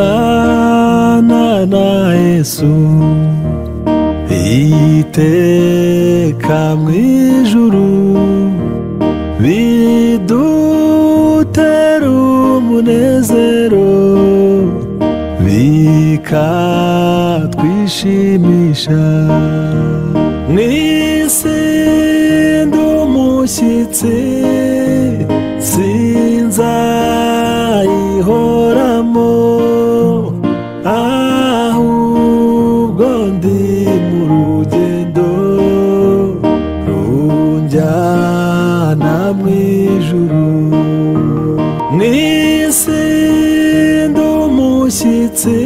kubana na Yesu iteka mwijuru bidutera umunezero bikatwishimisha mw'isi ndumushyitsi sinzayihoramo ahubwo ndi mu rugendo runjyana mwijuru mw'isi ndumushyitsi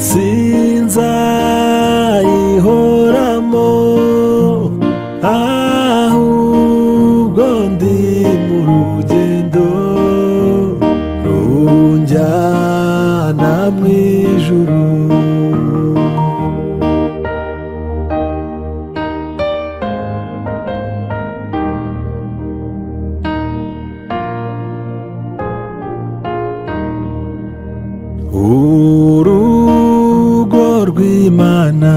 sinzayihoramo ahubwo ndi mu rugendo runjyana mwijuru urugo rw'Imana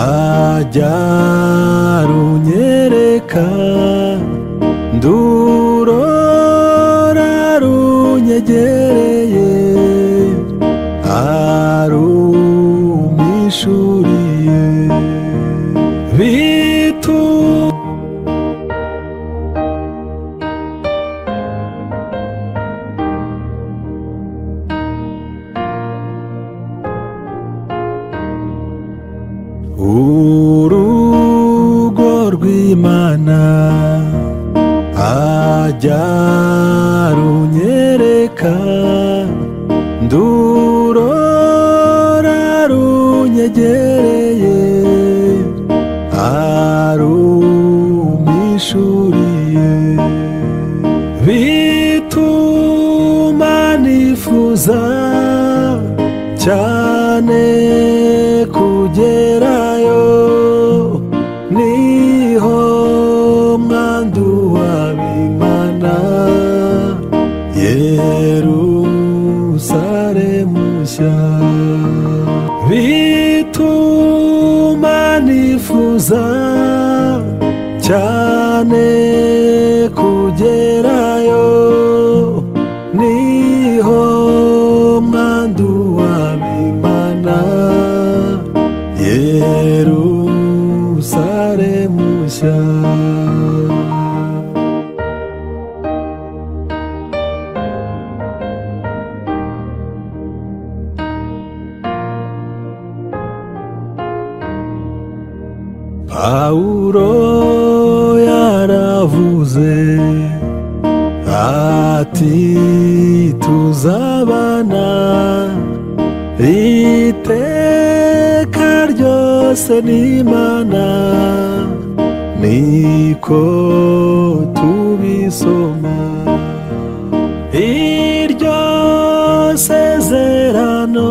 ajya runyereka ndurora runyegereye arumishuriye urugo rw'Imana ajya runyereka ndurora runyegereye arumishuriye bituma nifuza cyane kugerayo niho mwandu w'Imana Yerusalemu nshya bituma nifuza cyane kugerayo niho mwandu w'Imana Yerusalemu nshya Pawulo yaravuze ati tuzabana iteka ryose n'Imana niko tubisoma iryo sezerano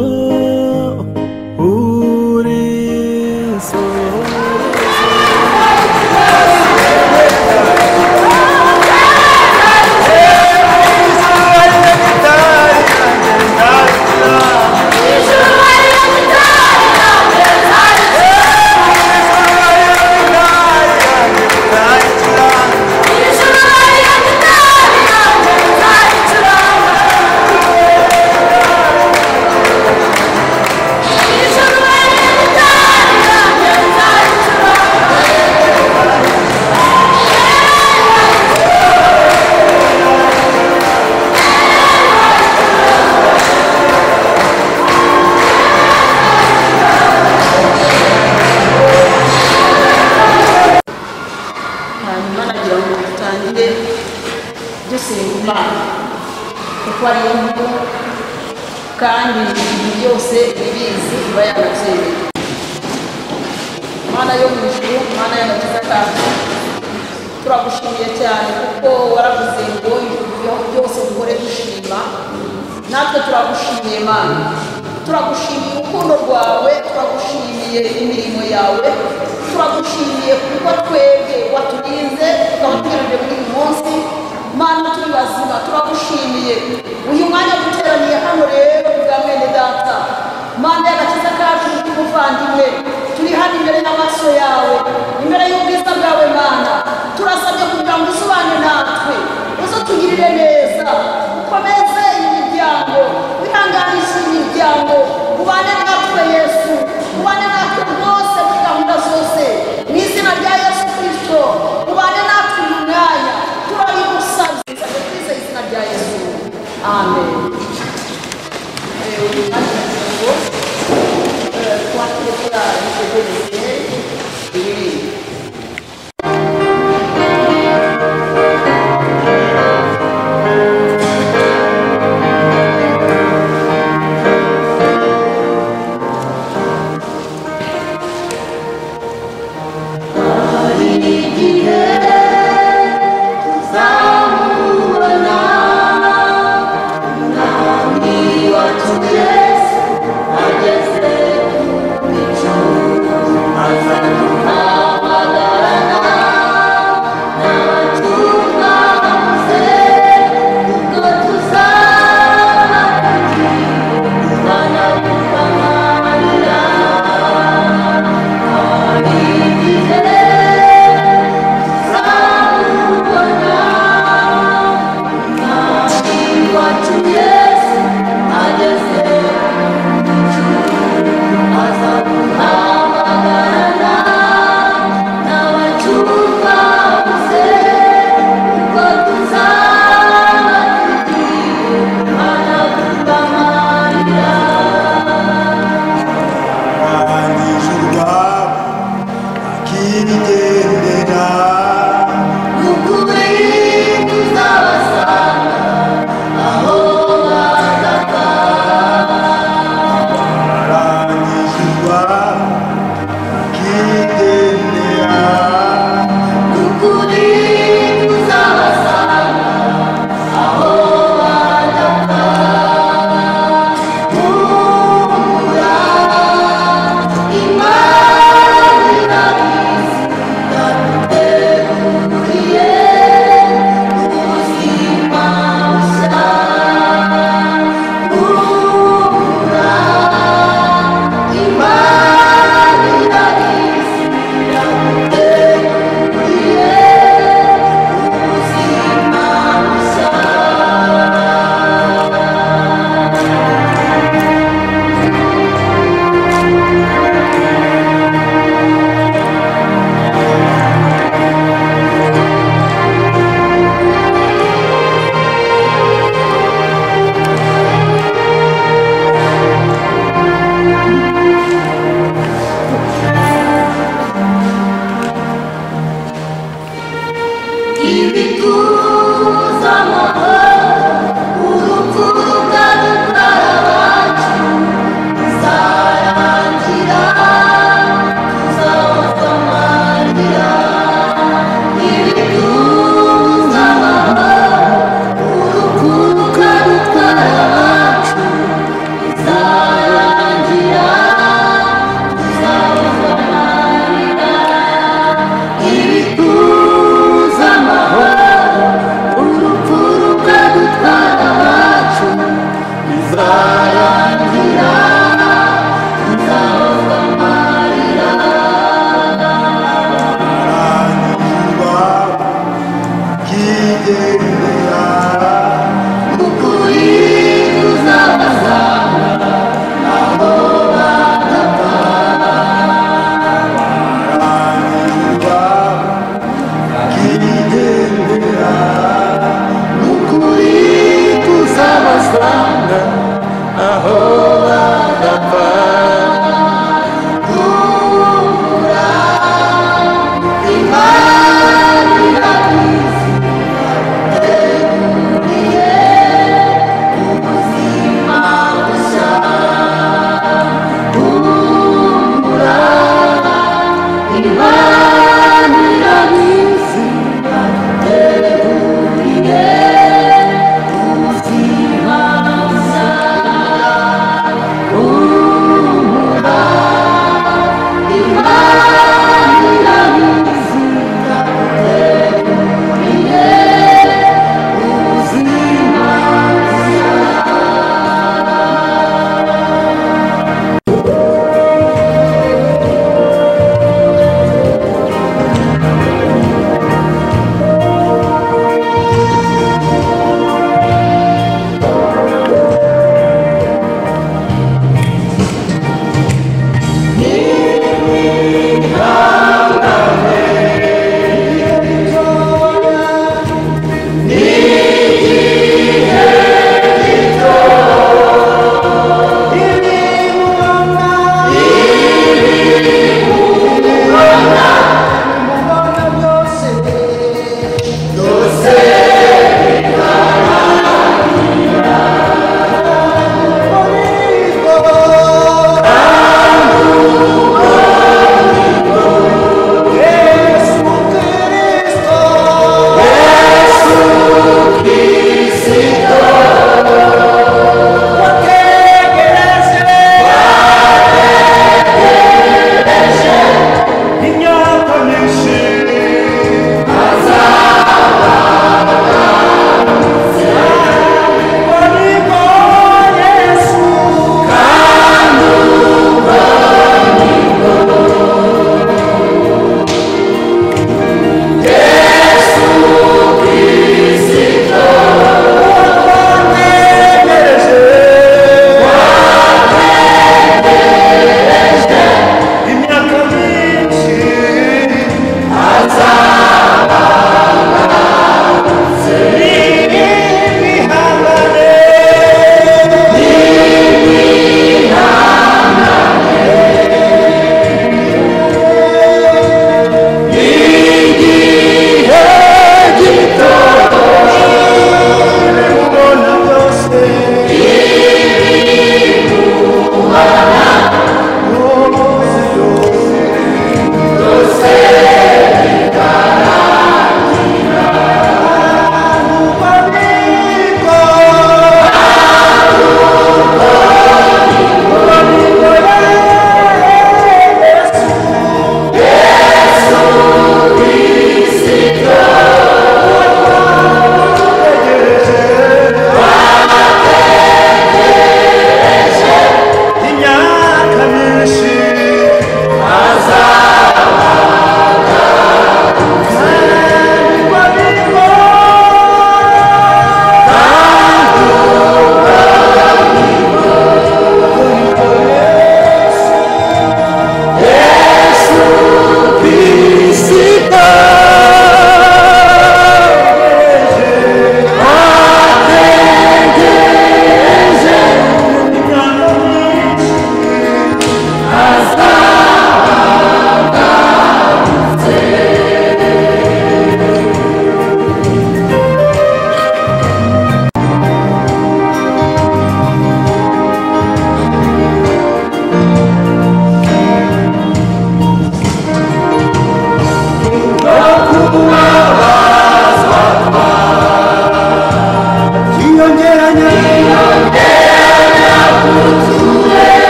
kandi ibintu byose ibizi iba yarabyemeye. Mana yo mu ijuru, Mana y'agakiza kacu, turagushimiye cyane kuko waravuze ngo byose duhore dushima. Natwe turagushimiye Mana, turagushimiye urukundo rwawe, turagushimiye imirimo yawe, turagushimiye kuko twebwe waturinze tukaba tugejeje muri uyu munsi. mana turi bazima turagushimiye uyu mwanya duteraniye hano rero bwa mwene data mana y'agakiza kacu n'umuvandimwe turi hano imbere y'amaso yawe imbere y'ubwiza bwawe mana turasabye kugira ngo usobane natwe uze tugirire neza ukomeze imiryango wihanganishe imiryango ubane natwe yesu ubane natwe rwose muri gahunda zose mu izina rya yesu kristo ubane natwe uyu mwanya turabigusabye twize izina rya yesu amen.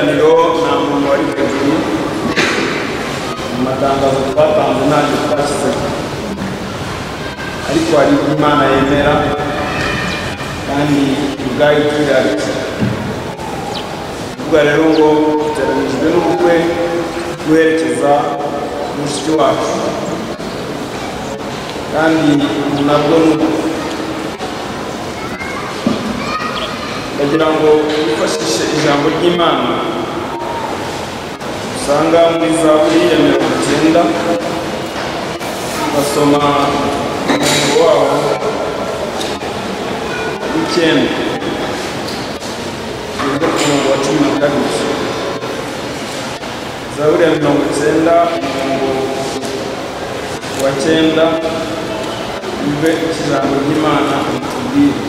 iteraniro nta muntu wari hejuru mu matangazo twatanze ntacyo twashyizeho, ariko hari Imana yemera kandi ubwayo tuyaretse. Kuvuga rero ngo duteranijwe n'ubukwe guherekeza mushiki wacu, kandi nabwo ndagira ngo twifashishe ijambo ry'Imana usanga muri Zaburi ya 90 basoma umurongo wawo w'icyenda kugeza ku murongo wa 12. Zaburi ya 90 umurongo wa 9 bibe ijambo ry'Imana ritubwira.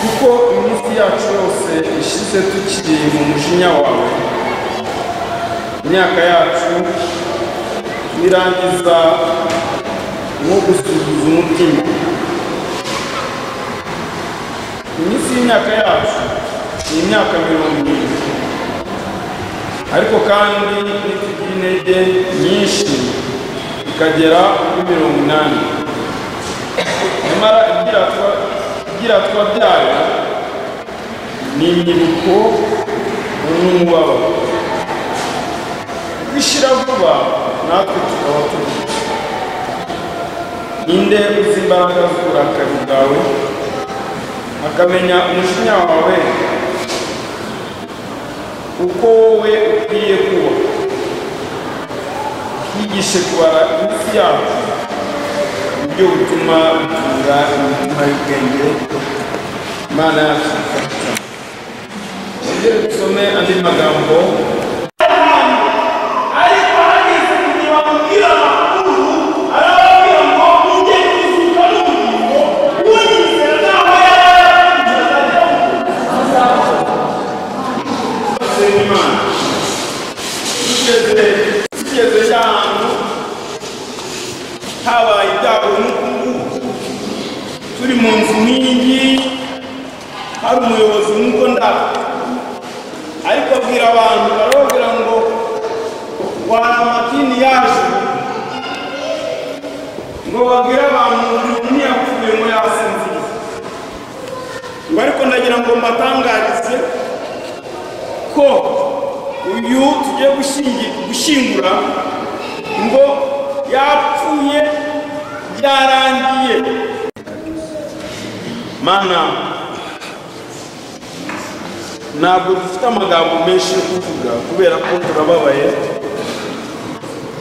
Kuko iminsi yacu yose ishize tukiri mu mujinya wawe, imyaka yacu irangiza nko gusubiza umutima. Iminsi y'imyaka yacu ni imyaka 70, ariko kandi nitugira intege nyinshi ikagera kuri 80. Nyamara igira twabyara ni imyibuko n'umubabaro, bishira vuba natwe tukaba tuvuga. Ninde uzi imbaraga z'uburakari bwawe, akamenya umujinya wawe uko wowe ukwiye kuba? Yigishe kubara iminsi yacu, ibyo bituma bitunga imitima y'ubwenge. Imana yacu ifasha. Ongera dusome andi magambo. Ariko hageze igihe bamubwira amakuru, arababwira ngo mujye kuzuka n'ubugingo, unyizera naho Imana. Tugeze ahantu habaye ibyago n'ukungu, turi mu nzu nk'iyi, hari umuyobozi nk'uko ariko abwira abantu, barababwira ngo wari amatini yaje, ngo babwire abantu umuntu ntiyapfuye ngo yasinziriye. Ngo ariko ndagira ngo mbatangarize ko uyu tugiye gushyingura ngo yapfuye byarangiye. Mana, ntabwo dufite amagambo menshi yo kuvuga kubera ko turababaye,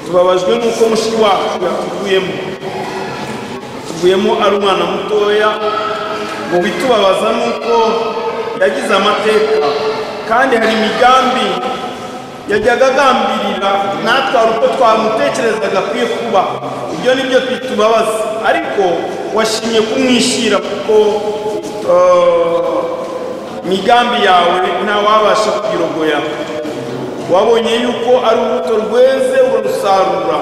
tubabajwe n'uko mushiki wacu yatuvuyemo ari umwana mutoya. Mu bitubabaza n'uko yagize amateka, kandi hari imigambi yajyaga agambirira natwe hari uko twamutekerezaga akwiye kuba. Ibyo ni byo bitubabaza, ariko washimye kumwishyira kuko imigambi yawe ntawabasha kuyirogoya. Wabonye yuko ari urubuto rweze urusarura,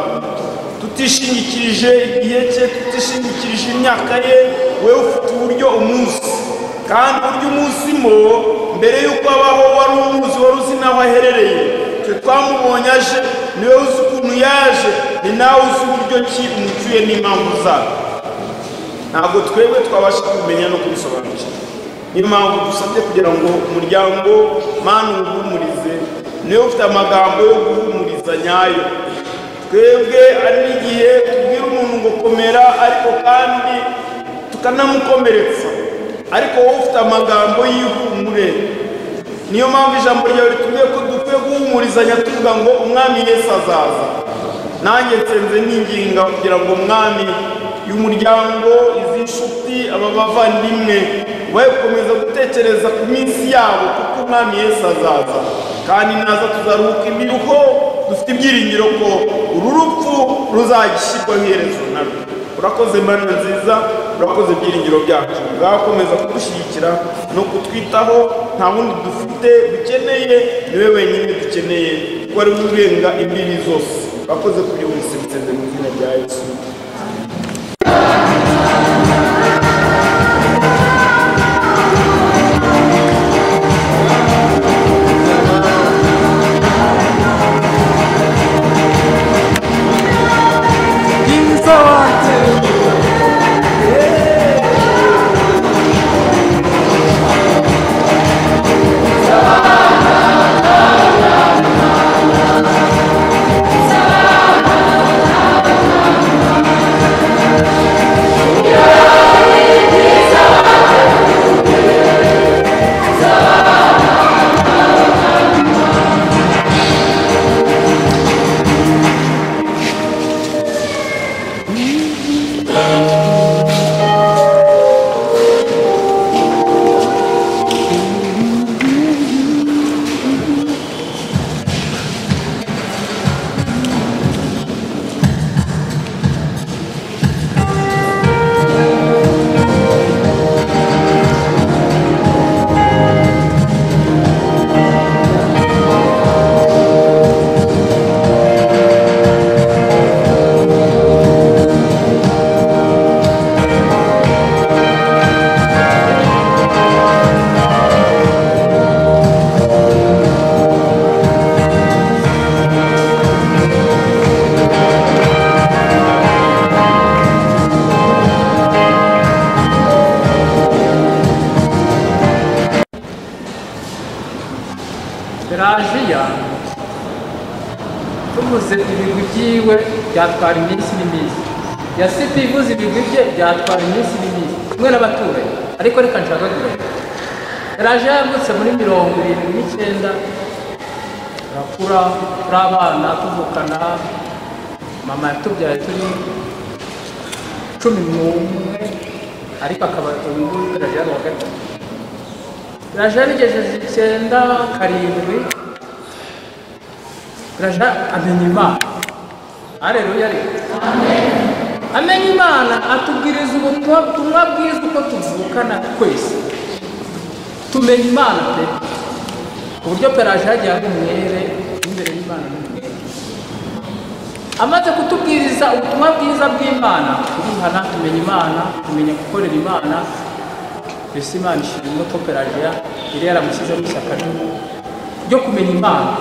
tutishingikirije igihe cye, tutishingikirije imyaka ye. Wewe ufite uburyo umunsi, kandi uburyo umusimo mbere yuko abaho wari umuzi, wari uzi naho aherereye. Twe twamubonye aje, niwe uzi ukuntu yaje, ni nawe uzi uburyo ki umucyuye n'impamvu zayo. Ntabwo twebwe twabasha kumenya no kubisobanukira. Niyo mpamvu dusabye kugira ngo umuryango Mana uwuhumurize, niwe ufite amagambo yo guhumuriza nyayo. Twebwe ari n'igihe tubwira umuntu ngo komera, ariko kandi tukanamukomeretsa, ariko wowe ufite amagambo y'ihumure. Niyo mpamvu ijambo ryawe ritubwiye ko dukwiye guhumurizanya tuvuga ngo umwami Yesu azaza. Nanjye nsenze ninginga kugira ngo umwami y'umuryango, izi nshuti, aba bavandimwe baye gukomeza gutekereza ku minsi yabo, kuko umwami Yesu azaza, kandi naza tuzaruhuka imiruho. Dufite ibyiringiro ko uru rupfu ruzagishyirwaho iherezo narwo. Urakoze Mana nziza, urakoze ibyiringiro byacu, bwakomeza kudushyigikira no kutwitaho. Nta wundi dufite dukeneye, niwe wenyine dukeneye, kuko ari urenga imbibi zose. Urakoze kuri wese, biteze mu izina rya Yesu. Pelajiya tuvuze ibigwi byiwe byatwara iminsi n'iminsi, Yasipi ivuze ibigwi bye byatwara iminsi n'iminsi kumwe n'abaturanyi, ariko reka nshagagure. Pelajiya yavutse muri 79, turakura turi abana tuvukana, mama yatubyaye turi 11, ariko akaba ubu Pelajiya ari uwa gatatu. Pelajiya bigejeje 9, 7, Pelajiya amenya Imana. Haleluya. Amen. Amenya Imana atubwiriza ubutumwa bwiza uko tuvukana twese. Tumenya Imana pe. Uburyo Pelajiya yagiye ari umwere imbere y'Imana n'umwere. Amaze kutubwiriza ubutumwa bwiza bw'Imana, turihana tumenya Imana, tumenya gukorera Imana. Mbese Imana ishimwe ko Pelajiya yari yaramushyizemo ishyaka ryo kumenya Imana.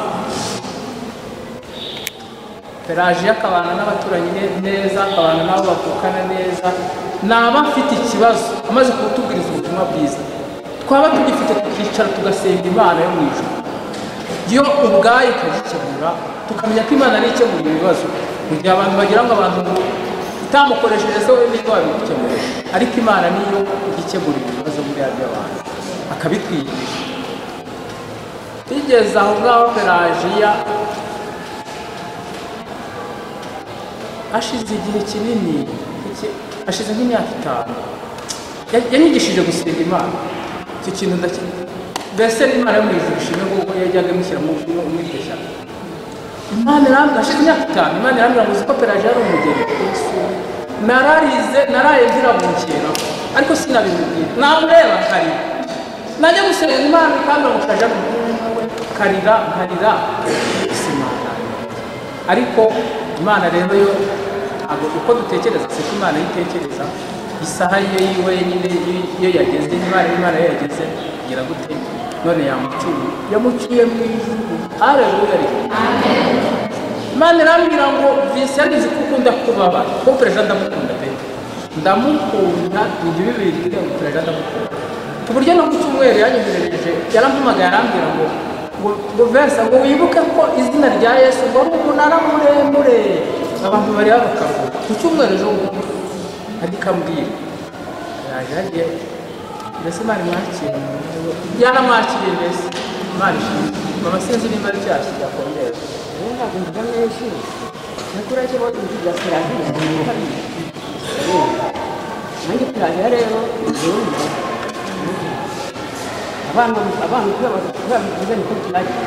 Pelajiya akabana n'abaturanyi neza, akabana nabo bavukana neza, naba afite ikibazo amaze kutubwiriza ubutumwa bwiza, twaba tugifite tukicara tugasenga Imana yo mu ijuru, yo ubwayo ikagikemura, tukamenya ko Imana ari ikemura ibibazo. Mu gihe abantu bagira ngo abantu itamukoresheje se we niba wabikemura, ariko Imana niyo igikemura ibibazo muri by'abantu akabitwigisha. Tigeze aho ngaho Pelajiya ashize igihe kinini, ashize nk'imyaka 5, yanyigishije gusenga Imana. Icyo kintu mbese n'Imana yo mu ijuru ishimwe kuko yajyaga imushyira mu iryo shyaka. Imana irambwira, ashize imyaka 5, Imana irambwira ngo uzi ko Pelajiya ari umugeni. Naraye nzirabukira, ariko sinabimubwira. Namureba nkarira, najya gusenga Imana ikambwira ngo Pelajiya ni umugeni we, nkarira Imana. Ariko Imana rero yo ntabwo uko dutekereza siko Imana yitekereza. Isaha ye wenyine iyo yageze, Imana yo yageze igira gute, none yamuciye mu ijuru. Haleluya. Amen. Imana irambwira ngo Vincent nzi ko ukunda kubabara, ko Pelajiya ndamukunda pe, ndamukunda. Ibyo bibiri kugira ngo Pelajiya ndamukunda ku buryo no ku cyumweru yanyoherereje, yarampamagaye arambwira ngo Versa ngo wibuke ko izina rya Yesu ngo ari umunara muremure abantu bari bakavuga ku cyumweru ejo bundi, ariko ambwira yagiye mbese Imana mwakira, yaramwakiriye mbese Imana ishimwe. Mama sinzi nimba ari cyashyi yakongera ntabwo mvuga menshi, nakura cyo bya Pelajiya nanjye Pelajiya rero abantu bavuze ni ko Pelajiya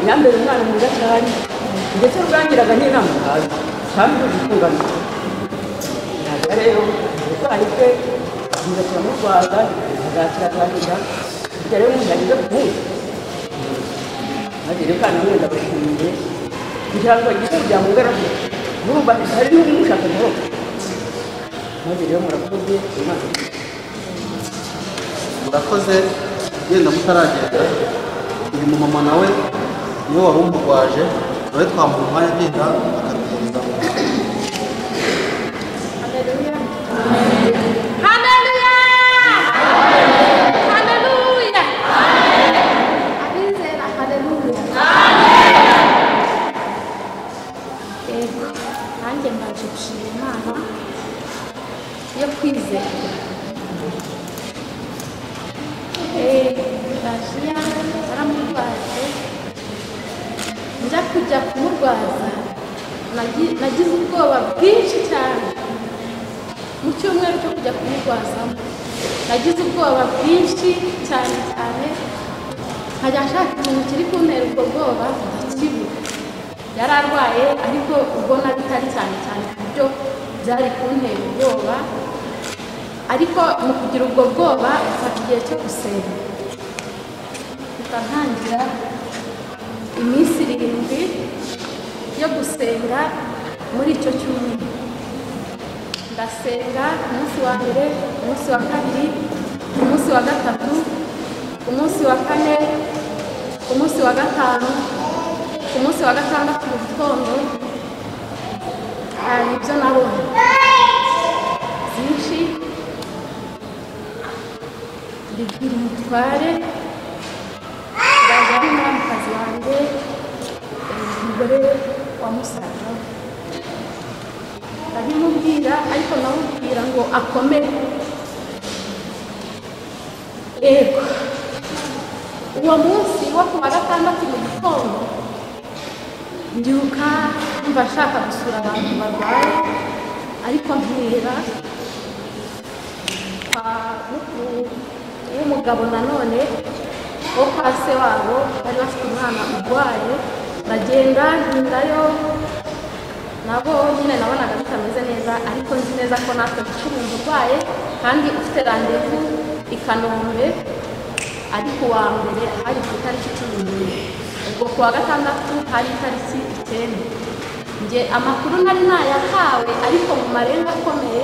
yambere umwana mwiza cyane, ndetse rwangiraga n'inama hazi kandi gukungana. Pelajiya rero ubutwari bwe buzakira mu Rwanda, azakira rero umuntu yagize kuhuza maze reka namwe ndabashimiye kugira ngo igitego byamugaraho n'ubu hari n'umushaka amahoro, maze rero murakoze. Imana murakoze. Yenda mutaragenda, uyu mumama nawe niwe wari umurwaje, nawe twamuha umwanya agenda akatugeza. Haleluya. Haleluya. Haleluya. Abizera haleluya. Yego, nanjye mbaje gushima Imana yo kwizera. Pelajiya yaramurwaje, njya kujya kumurwaza nagize ubwoba bwinshi cyane. Mu cyumweru cyo kujya kumurwazamo nagize ubwoba bwinshi cyane, nkajya nshaka ikintu kiri kuntera ubwo bwoba ndakibura. Yari arwaye ariko ubona bitari cyane ku buryo byari kuntera ubwoba, ariko mu kugira ubwo bwoba mfata igihe cyo gusenga, ntangira iminsi 7 yo gusenga. Muri icyo cyumweru ndasenga umunsi wa mbere, umunsi wa kabiri, umunsi wa gatatu, umunsi wa kane, umunsi wa gatanu, umunsi wa gatandatu mu gitondo. Nibyo nabonye byinshi bigira umutware umugore wa musaza we ndabimubwira ariko namubwira ngo akomere. Ego uwo munsi wo ku wa gatandatu mu gitondo mbyuka mva ashaka gusura abantu barwaye, ariko mpera w'umugabo nanone wo kwa se wabo bari bafite umwana urwaye, ndagenda ntindayo nabo nyine nabonaga bitameze neza, ariko nzi neza ko natwe dufite umuntu urwaye kandi ufite randevu i Kanombe, ariko uwa mbere hari ku itariki 11, ubwo ku wa gatandatu hari itariki 9. Nge amakuru nari nayahawe ariko mu marenga akomeye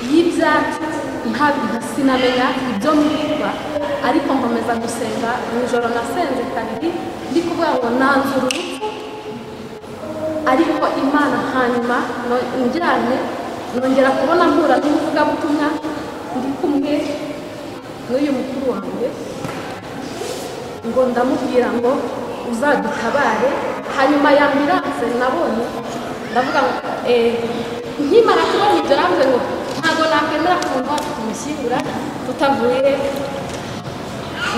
y'ibyacu sinamenya ibyo mwirwa, ariko nkomeza gusenga. Mu ijoro nasenze kabiri ndi kuvuga ngo nanzura urupfu, ariko Imana hanyuma njyane nongera kubona mpura n'umuvugabutumwa ndi kumwe n'uyu mukuru wanjye, ngo ndamubwira ngo uzadutabare. Hanyuma ya ambulance nabonye ndavuga ngo nkimara kubona ibyo navuze ngo ntabwo nakwemera ko umuntu wacu tumushyingura tutavuye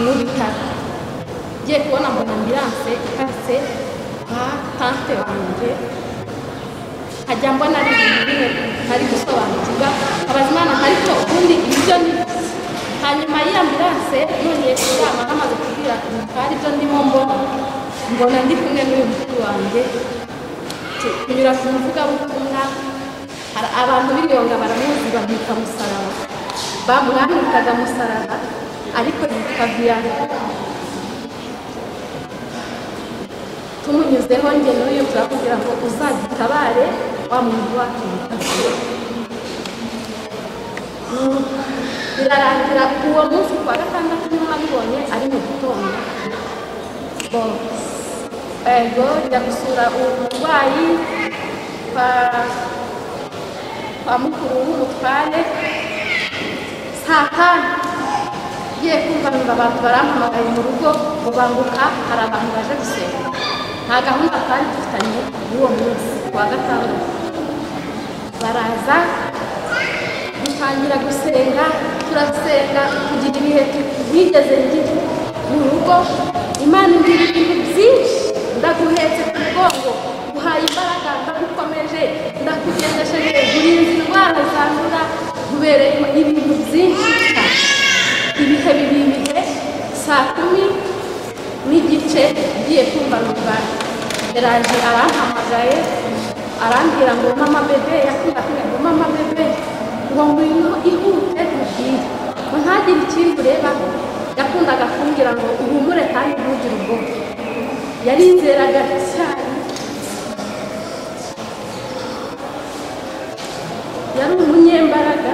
mu bitaro. Ngiye kubona mbona ambulance iparitse kwa tante wanjye, nkajya mbona ari ibintu bimwe ntari gusobanukirwa, abaza Imana ariko ubundi ibyo ni. Hanyuma y'iyi ambulance nongeye kuryama namaze kubwira umutware ibyo ndimo mbona ndi kumwe n'uyu mukuru wanjye kunyura ku muvugabutumwa. Abantu b'Iyonga baramuzi bamwita Musaraba, bamwamwitaga Musaraba ariko yitwa Vianney. Tumunyuzeho njye n'uyu turakubwira ngo uzadutabare wa muntu wacu mutavuye. Birarangira uwo munsi ku wa gatandatu niho nabibonye ari mu gitondo. Ego njya gusura umurwayi kwa mukuru w'umutware saa 5, ngiye kumva numva abantu barampamagaye mu rugo ngo banguka hari abantu baje gusenga. Nta gahunda twari dufitanye y'uwo munsi ku wa gatandatu. Baraza dutangira gusenga, turasenga kugira ibihe bigeze ngira mu rugo. Imana imbwira ibintu byinshi, ndaguhetse ku mugongo, guhaye imbaraga, ndagukomeje, ndakugendesheje, gurinda indwara zandura, gubereye ibintu byinshi cyane. Ibihe bibibihe saa 10:30 ngiye kumva numva yaraje arampamagaye arambwira ngo mama bebe, yakunda kuvuga ngo mama bebe, ngo ngwino ihute ubwire ngo ntagire ikindi ureba. Yakundaga kumbwira ngo uhumure kandi ntugire ubwoba. Yarizeraga cyane, yari umunyembaraga.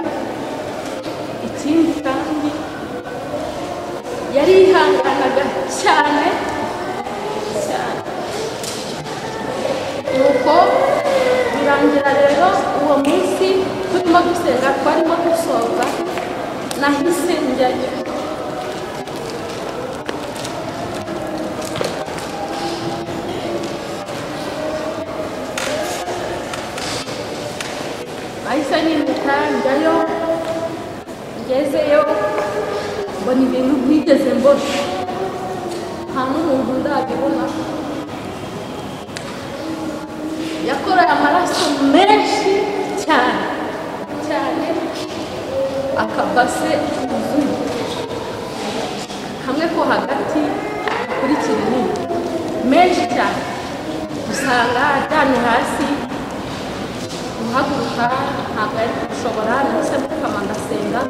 Ikindi kandi yarihanganaga cyane cyane. Nuko birangira rero uwo munsi turimo gusenga, twarimo gusoza, nahise njyayo. Nahise nimuka njyayo, ngezeyo mbona ibintu ntigeze mbona, nta n'umuntu ndabibona. Yakoreye amaraso menshi cyane cyane, akabase kuzuye hamwe ko hagati kuri kinini, menshi cyane. Usanga aryamye hasi, guhaguruka ntabwo yari gushobora. Nahise mupfukama ndasenga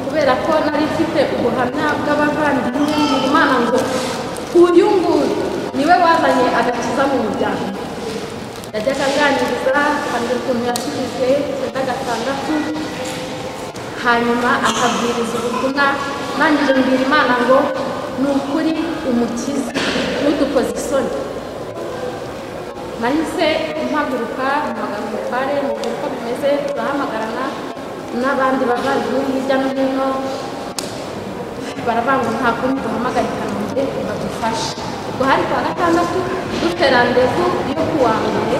kubera ko nari mfite ubuhamya bw'abavandimwe mu Imana ngo uyu nguyu niwe wazanye agakiza mu muryango. Yajyaga aganiriza akambwira ukuntu yasubijwe 9/6, hanyuma akabwiriza ubutumwa. Nangije mbwira Imana ngo ni ukuri umukiza n'udukoze isoni. Nahise mpaguruka mpamagara umutware mubwira uko bimeze, turahamagarana n'abandi bavandimwe hirya no hino. Baravuga ngo nta kundi duhamagara i Kanombe badufashe. ubwo hari kuwa gatandatu dufite randevu yo kuwa mbere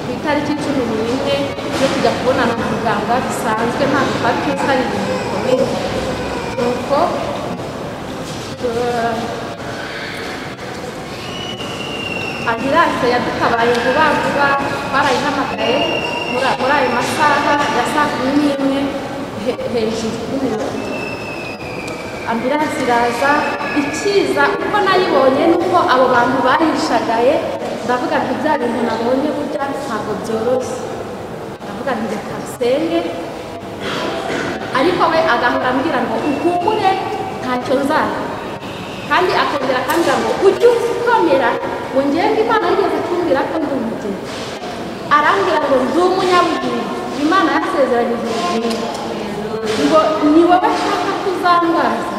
ku itariki 11 yo kujya kubonana na muganga bisanzwe nta twari tuzi hari ibintu bikomeye nuko ambulance yadutabaye vuba vuba twarayihamagaye muri ayo masaha ya saa 11 hejuru y'iminota ambulance iraza ikiza uko nayibonye nuko abo bantu bayishagaye ndavuga nti bya bintu nabonye burya ntabwo byoroshye ndavuga nti reka nsenge ariko we agahora ambwira ngo uhumure ntacyo nzara kandi akongera akambwira ngo ujye ukomera ngo ngende Imana yigeze kumbwira ko ndi umugeni arambwira ngo ndi umunyabugeni Imana yasezeranyije ubugeni ngo ni wowe nshaka kuzandwaza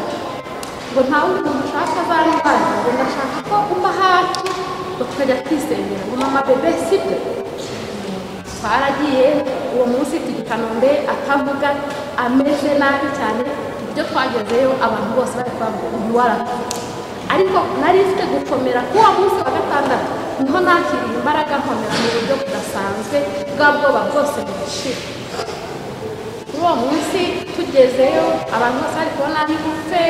ngo nta wundi muntu ushaka azandwaza ngo ndashaka ko umba hafi ngo tukajya twisengera ngo mama bebe sibyo twaragiye uwo munsi tujya i Kanombe atavuga ameze nabi cyane ibyo twagezeyo abantu bose bari kwambara uwaraka ariko nari mfite gukomera kuwa munsi wa gatandatu niho nakiriye imbaraga nkomera mu buryo budasanzwe bwa bwoba bwose burashira uwo munsi tugezeyo abantu bose bari kubona ari bupfe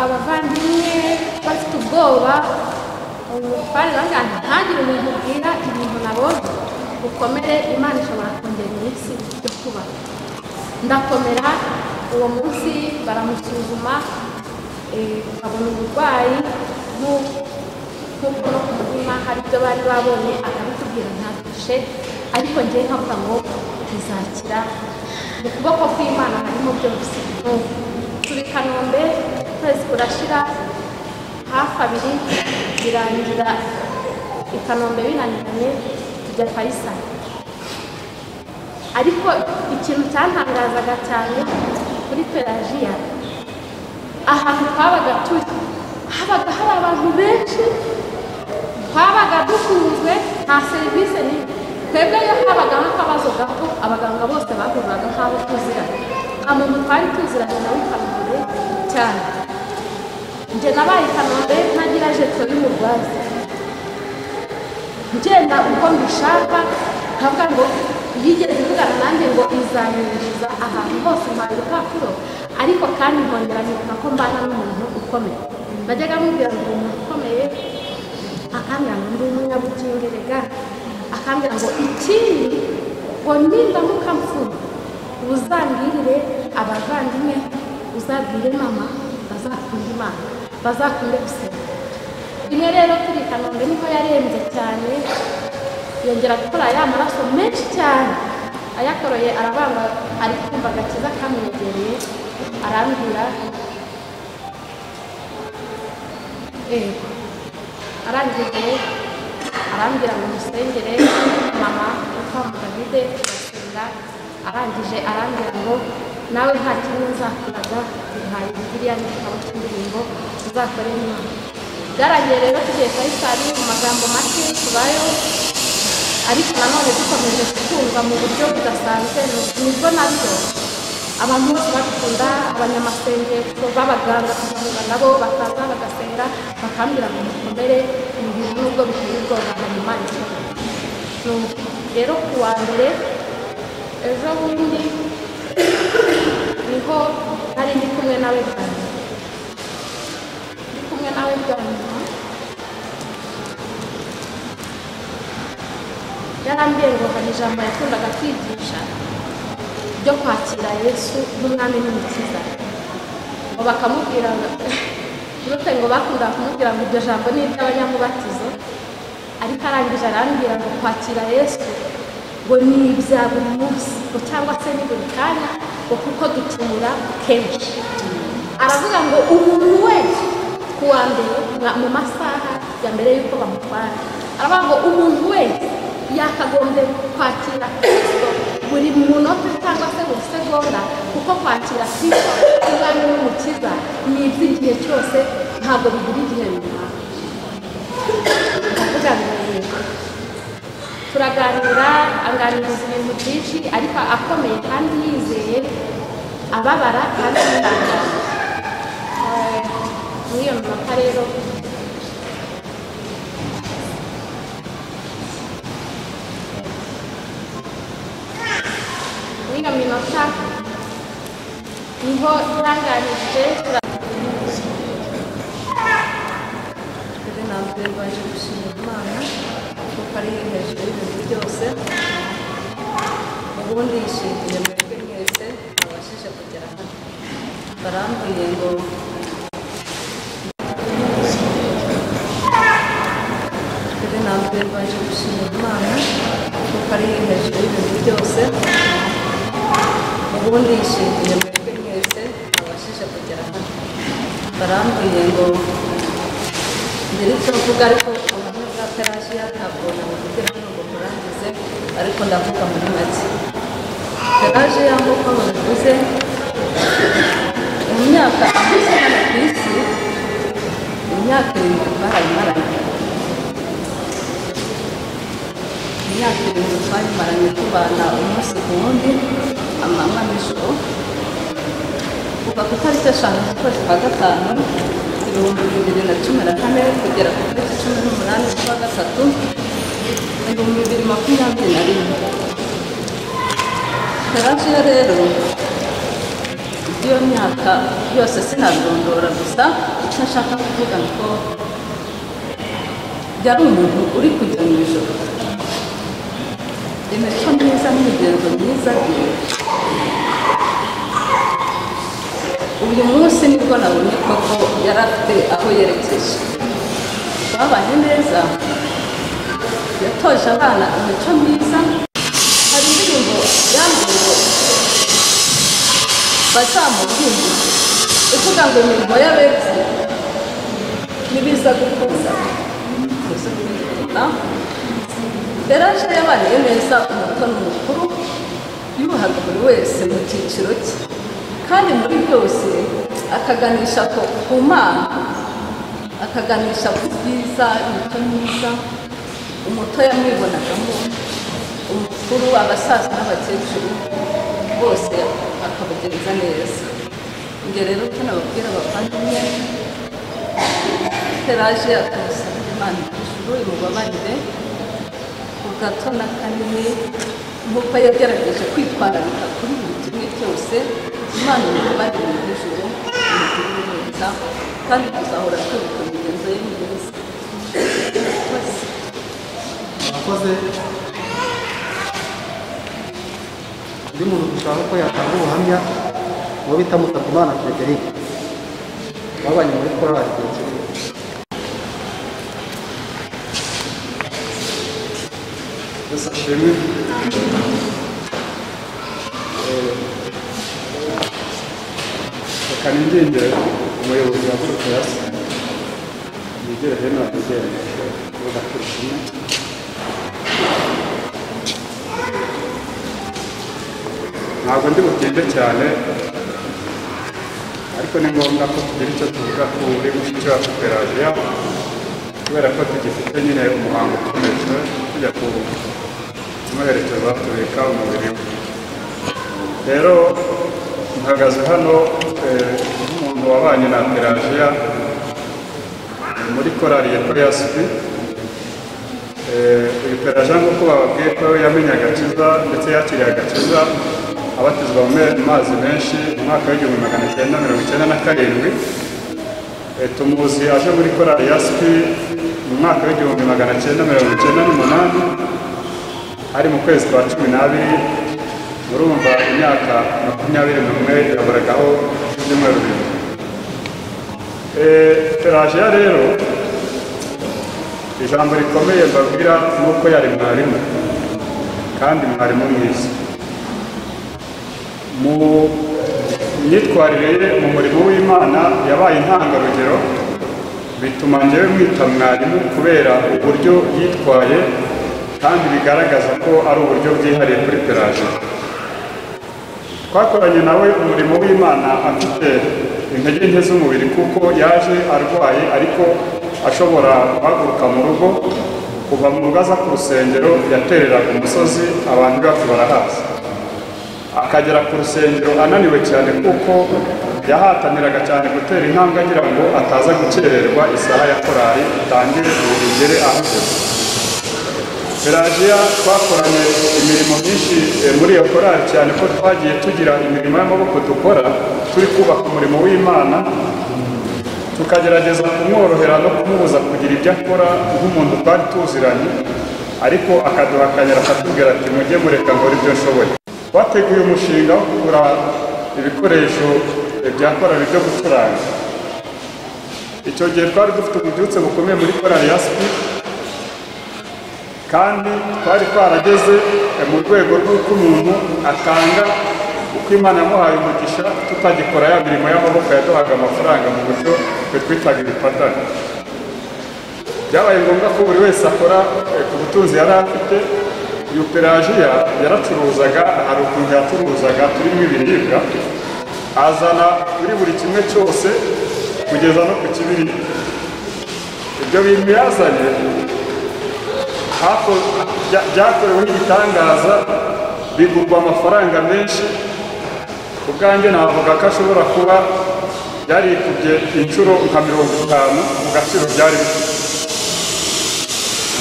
abavandimwe bafite ubwoba bari bangana ntagire umuntu ubwira ibintu nabonye gukomere Imana ishobora kongera iminsi yo kubaho ndakomera uwo munsi baramusuzuma babona uburwayi nk'uko no ku mutima hari ibyo bari babonye akabitubwira ntabishe ariko njyewe nkavuga ngo bizakira mu kuboko kw'Imana harimo byose turi i Kanombe ukwezi kurashira hafi abiri birangira i Kanombe binaniranye tujya Faisal ariko ikintu cyantangazaga cyane kuri Pelagia ahantu twabaga turi habaga hari abantu benshi twabaga dukunzwe nta serivisi ni twebwe iyo habaga nk'akabazo gato abaganga bose bahuriraga nk'abo tuziranye nta muntu twari tuziranye nawe i Kanombe cyane njye nabaye i Kanombe ntagira jeto y'umurwaza ngenda uko mbishaka nkavuga ngo yigeze ivugana nanjye ngo izanyinjiza ahantu hose mpaye urupapuro ariko kandi nkongera nibuka ko mbana n'umuntu ukomeye najyaga mubwira ngo umuntu ukomeye akambwira ngo ndi umunyabugingerega akambwira ngo ikindi ngo nindamuka mfuye uzambwirire abavandimwe uzabwire mama bazakunda Imana bazakunde gusenga rimwe rero turi i Kanombe niho yarembye cyane yongera gukora ya maraso menshi cyane ayakoroye arabanga ari kumva agakiza kamwegereye arambwira arangije arambwira ngo musengere mama uko Davide asenga arangije arambwira ngo nawe nta kintu nzakuraga ntaye Bibiliya n'igitabo cy'indirimbo uzakore Imana byaragiye rero tugiye Faisal mu magambo make tubayo ariko nanone dukomeje kukumva mu buryo budasanzwe nibwo nabyo abantu bose bakunda abanyamasengesho b'abaganga kugira nabo bakaza bagasenga bakambwira ngo mukomere ibintu nubwo biteye ubwoba hanyuma rero ku wa mbere ejo bundi niho hari ndi kumwe nawe bwa nyuma yarambwiye ngo hari ijambo yakundaga kwigisha ryo kwakira Yesu nk'umwami n'umukiza ngo bakamubwira ngo bakundaga kumubwira ngo iryo jambo ni iry'abanyamubatizo ariko arangije arambwira ngo kwakira Yesu ngo ni ibya buri munsi ngo cyangwa se ni buri kanya ngo kuko ducumura kenshi aravuga ngo umuntu wese ku wa mbere mu masaha ya mbere y'uko bamutwara aravuga ngo umuntu wese yakagombye kwakira Kristo buri munota cyangwa se buri segonda kuko kwakira Kristo umwami n'umukiza ni iby'igihe cyose ntabwo bigira igihe runaka ndavuga ngo turaganira anganiriza ibintu byinshi ariko akomeye kandi yizeye ababara kandi yihangana muri iyo minota rero turabaramushije nambere baje gushimira Imana kuko ari hejuru y'ibintu byose ubundi yishimiye mwebwe mwese abashije kugera hano barambwiye ngo nambere baje gushimira Imana kuko ari hejuru y'ibintu byose ubundi yishimiye mwebwe mwese abashije kugera hano barambwiye ngo mbere icyo mvuga ariko ubuhamya bwa Pelajiya ntabwo nabuvugira hano ngo murangize ariko ndavuga muri make Pelajiya nk'uko babivuze mu myaka amaze hano ku isi imyaka 7 twarayimaranye imyaka 7 twayimaranye tubana umunsi ku wundi amanywa n'ijoro kuva ku itariki 5 z'ukwezi kwa gatanu 2014 kugera ku itariki 18 z'ukwa gatatu 2021 Pelajiya rero iyo myaka yose sinabirondora gusa icyo nshaka kuvuga ni ko yari umuntu uri kujya mu ijoro imico myiza n'imigenzo myiza ye uyu munsi nibwo nabonye koko yari afite aho yerekeje babanye neza yatoje abana imico myiza hari indirimbo yambwiye ngo bazamubwire ivuga ngo imirimo y'abepfu ntibiza gukuza Pelajiya yabaniye neza umuto n'umukuru yubahaga buri wese mu cyiciro cye kandi muri byose akaganisha ku Mana akaganisha ku byiza imico myiza umuto yamwibonagamo umukuru abasaza n'abakecuru bose akabagereza neza njye rero ko nababwira abavandimwe Pelajiya akabasaba Imana ijuru imubabarire ku gato na kanini nk'uko yagerageje kwitwararika kuri buri kimwe cyose Imana imubabarire mu ijuru imugirire neza kandi tuzahora twibuka imigenzo ye myiza murakoze undi muntu dushaka ko yatanga ubuhamya uwo bita Mutakumana Frederic babanye muri korali igihe kinini Yesu ashimwe reka ningenge umuyobozi wa gurupe ya se yegere hino yegere bagakora kimwe ntabwo ndi butinde cyane ariko ni ngombwa ko tugira icyo tuvuga kuri mushiki wacu Pelajiya kubera ko tugifite nyine umuhango ukomeje tujya kumuherekeza tubika umubiri we rero mpagaze hano nk'umuntu wabanye na Pelajiya muri korali ya Peyasibi uyu Pelajiya nk'uko bababwiye ko yamenye agakiza ndetse yakiriye agakiza abatizwa mu mazi menshi mu mwaka w'1997 tumuzi aje muri korali ya Sipi mu mwaka w'1998 ari mu kwezi kwa 12 murumva imyaka 21 yaburagaho ibyumweru bibiri Pelajiya rero ijambo rikomeye mbabwira nuko yari mwarimu kandi mwarimu mwiza mu myitwarire ye mu murimo w'Imana yabaye intangarugero bituma njyewe mwita mwarimu kubera uburyo yitwaye kandi bigaragaza ko ari uburyo bwihariye kuri Pelajiya twakoranye nawe umurimo w'Imana afite intege nke z'umubiri kuko yaje arwaye ariko ashobora guhaguruka mu rugo kuva mu rugo aza ku rusengero yatereraga umusozi abantu bacu barahaza akagera ku rusengero ananiwe cyane kuko yahataniraga cyane gutera intambwe agira ngo ataza gukererwa isaha ya korali itangire igere aho igeze Pelagiya twakoranye imirimo myinshi muri iyo korali, cyane ko twagiye tugira imirimo y'amaboko dukora turi kubaka umurimo w'Imana, tukagerageza kumworohera no kumubuza kugira ibyo akora nk'umuntu twari tuziranye, ariko akaduhakanyira akatubwira ati mujye mureka nkora ibyo nshoboye. Twateguye umushinga wo kugura ibikoresho bya korali byo gucuranga. Icyo gihe twari dufite ububyutse bukomeye muri korali ya SP, kandi twari twarageze mu rwego rw'uko umuntu atanga uko Imana yamuhaye umugisha, tutagikora ya mirimo y'amaboko yaduhaga amafaranga mu buryo twe twitaga ibifatanye. Byabaye ngombwa ko buri wese akora ku butunzi yari afite. Uyu Pelagiya yaracuruzaga, hari ukuntu yacuruzaga turimo ibiribwa, azana kuri buri kimwe cyose kugeza no ku kibiribwa. Ibyo bintu yazanye byakorewe n'igitangaza, bigurwa amafaranga menshi. Ubwanjye navuga ko ashobora kuba yarikubye inshuro nka 50 mu gaciro byari bifite.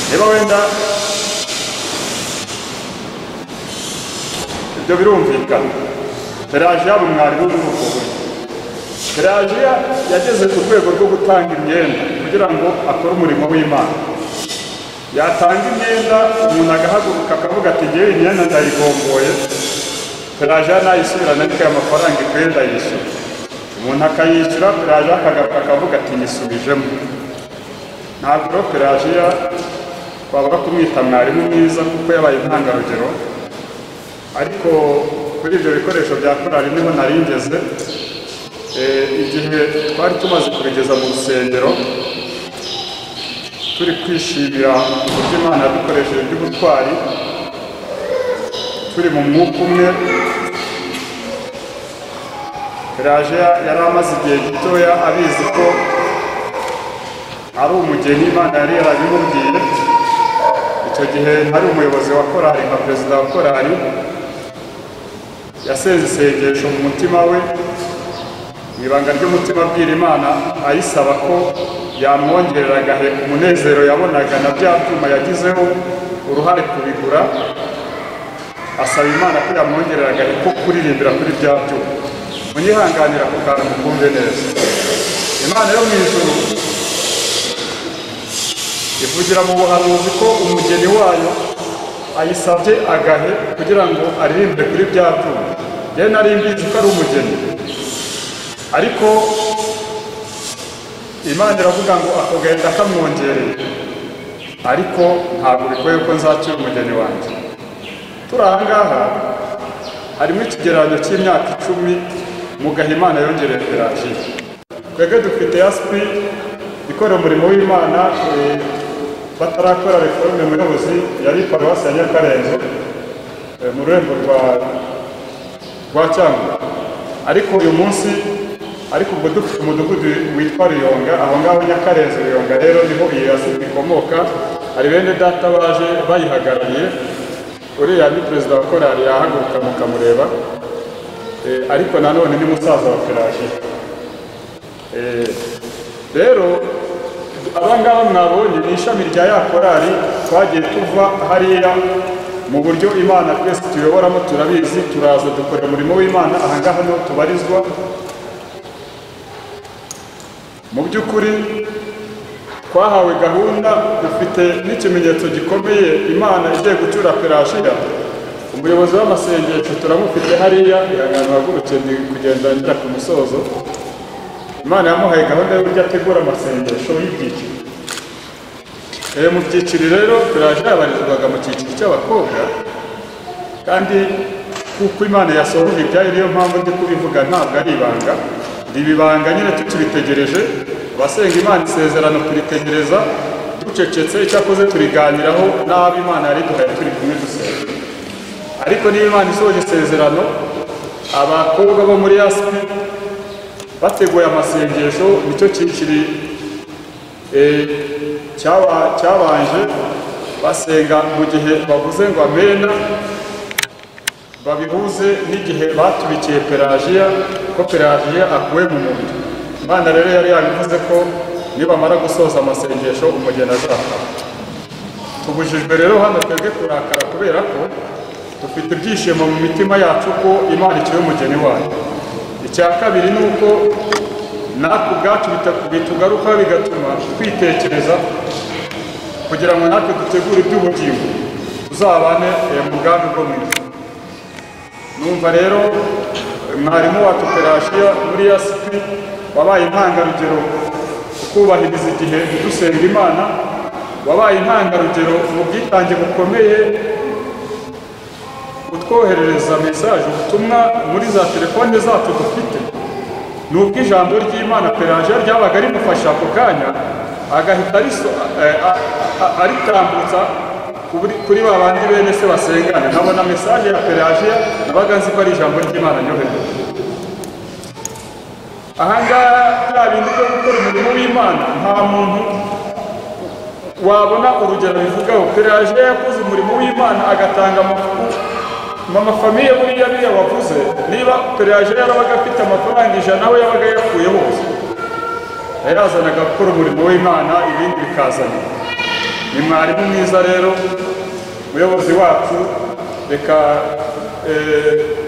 Niba wenda ibyo birumvikana, Pelagiya aba umwarimu muri ubwo buryo. Pelagiya yageze ku rwego rwo gutanga imyenda kugira ngo akore umurimo w'Imana. Yatanga imyenda, umuntu agahaguruka akavuga ati ngewe imyenda ndayigomboye, Pelagiya nayisubirana ariko aya mafaranga ikwiye ndayishyura. Umuntu akayishyura, Pelagiya akagaruka akavuga ati nyisubijemo. Ntabwo rero Pelagiya twavuga kumwita mwarimu mwiza kuko yabaye intangarugero, ariko kuri ibyo bikoresho bya korali niho nari ngeze. Igihe twari tumaze kubigeza mu rusengero, turi kwishimira uburyo Imana yadukoresheje by'ubutwari, turi mu mwuka umwe. Pelagiya yari amaze igihe gitoya abizi ko ari umugeni, Imana yari yarabimubwiye. Icyo gihe hari umuyobozi wa korali nka perezida wa korali, yasenze isengesho mu mutima we, mu ibanga ry'umutima abwira Imana, ayisaba ko yamwongerera agahe umunezero yabonaga na bya byuma yagizeho uruhare kubigura. Asaba Imana ko yamwongerera agahe ko kuririmbira kuri bya byuma. Munyihanganira ku kantu mukumve neza. Imana yo mu ijuru ivugira mu buhanuzi ko umugeni wayo ayisabye agahe kugira ngo aririmbe kuri bya byuma. Rero nari mbizi ko ari umugeni, ariko Imana iravuga ngo ako gahe ndakamwongereye, ariko ntabwo bikwiye ko nzacira umugeni wanjye. Turi aha ngaha harimo ikigereranyo cy'imyaka 10 mu gahe Imana yongereye Pelagiya. Twebwe dufite SP ikora umurimo w'Imana, batarakora reforme muyobozi yari paruwasi ya Nyakarenzo mu rurembo rwa Cyangugu. Ariko uyu munsi, ariko ubwo dufite umudugudu witwa Ruyonga, aho ngaho Nyakarenzo Ruyonga rero niho iyi SP ikomoka. Hari bene data baje bayihagarariye, uriya ni perezida wa korali yahaguruka mukamureba, ariko nanone ni musaza wa Pelagiya. Rero abangaba mwabonye ni ishami rya ya korali twagiye tuva hariya mu buryo Imana twese tuyoboramo, turabizi, turaza dukorera umurimo w'Imana. Aha ngaha niho tubarizwa. Mu by'ukuri twahawe gahunda, dufite n'ikimenyetso gikomeye Imana igiye gucyura Pelagiya. Umuyobozi w'amasengesho turamufite hariya, ihangane uhagurutse ndi kugenda ngira ku musozo. Imana yamuhaye gahunda y'uburyo ategura amasengesho y'ibyiciro. Mu byiciro rero Pelagiya yabarizwaga mu cyiciro cy'abakobwa, kandi kuko Imana yasohoje ibyayo, niyo mpamvu ndi kubivuga, ntabwo ari ibanga. Ibibanga nyine tukibitegereje, abasenga Imana isezerano turitegereza ducecetse, icyakoze turiganiraho n'abo Imana yari duhaye turi kumwe dusenga. Ariko niba Imana isohoje isezerano, abakobwa bo muri SP bateguye amasengesho, nicyo cyiciri cyabanje basenga mu gihe bavuze ngo amena, babihuze n'igihe batubikiye Pelagiya ko Pelagiya akuwe mu mubiri. Imana rero yari yabivuze ko nibamara gusoza amasengesho umugeni azapfa. tubujijwe rero hano twebwe kurakara kubera ko dufite ibyishimo mu mitima yacu ko Imana ikiwe umugeni wayo. Icya kabiri ni uko natwe ubwacu bitugaruka bigatuma twitekereza kugira ngo natwe dutegure iby'ubugingo tuzabane mu bwami bwo mu ijuru. Numva rero mwarimu wacu Pelajiya muri yasipi wabaye intangarugero kubahiriza igihe dusenga Imana, wabaye intangarugero mu bwitange bukomeye utwoherereza mesaje ubutumwa muri za telefone zacu dufite. Nubwo ijambo ry'Imana Pelajiya ryabaga rimufasha ako kanya agahita aritambutsa kuri ba bandi bene se basengana, nkabona mesaje ya Pelajiya nabaga nzi ko ari ijambo ry'Imana nyohereje. Ahangaha bya bindi byo gukora umurimo w'Imana nta muntu wabona urugero bivugaho. Pelajiya yakoze umurimo w'Imana agatanga amafamiye buriya biriya wavuze. Niba Pelajiya yarabaga afite amafaranga 100 we yabaga yakuye hose, yarazanaga gukora umurimo w'Imana ibindi bikazana. Ni mwarimu mwiza rero umuyobozi wacu. Reka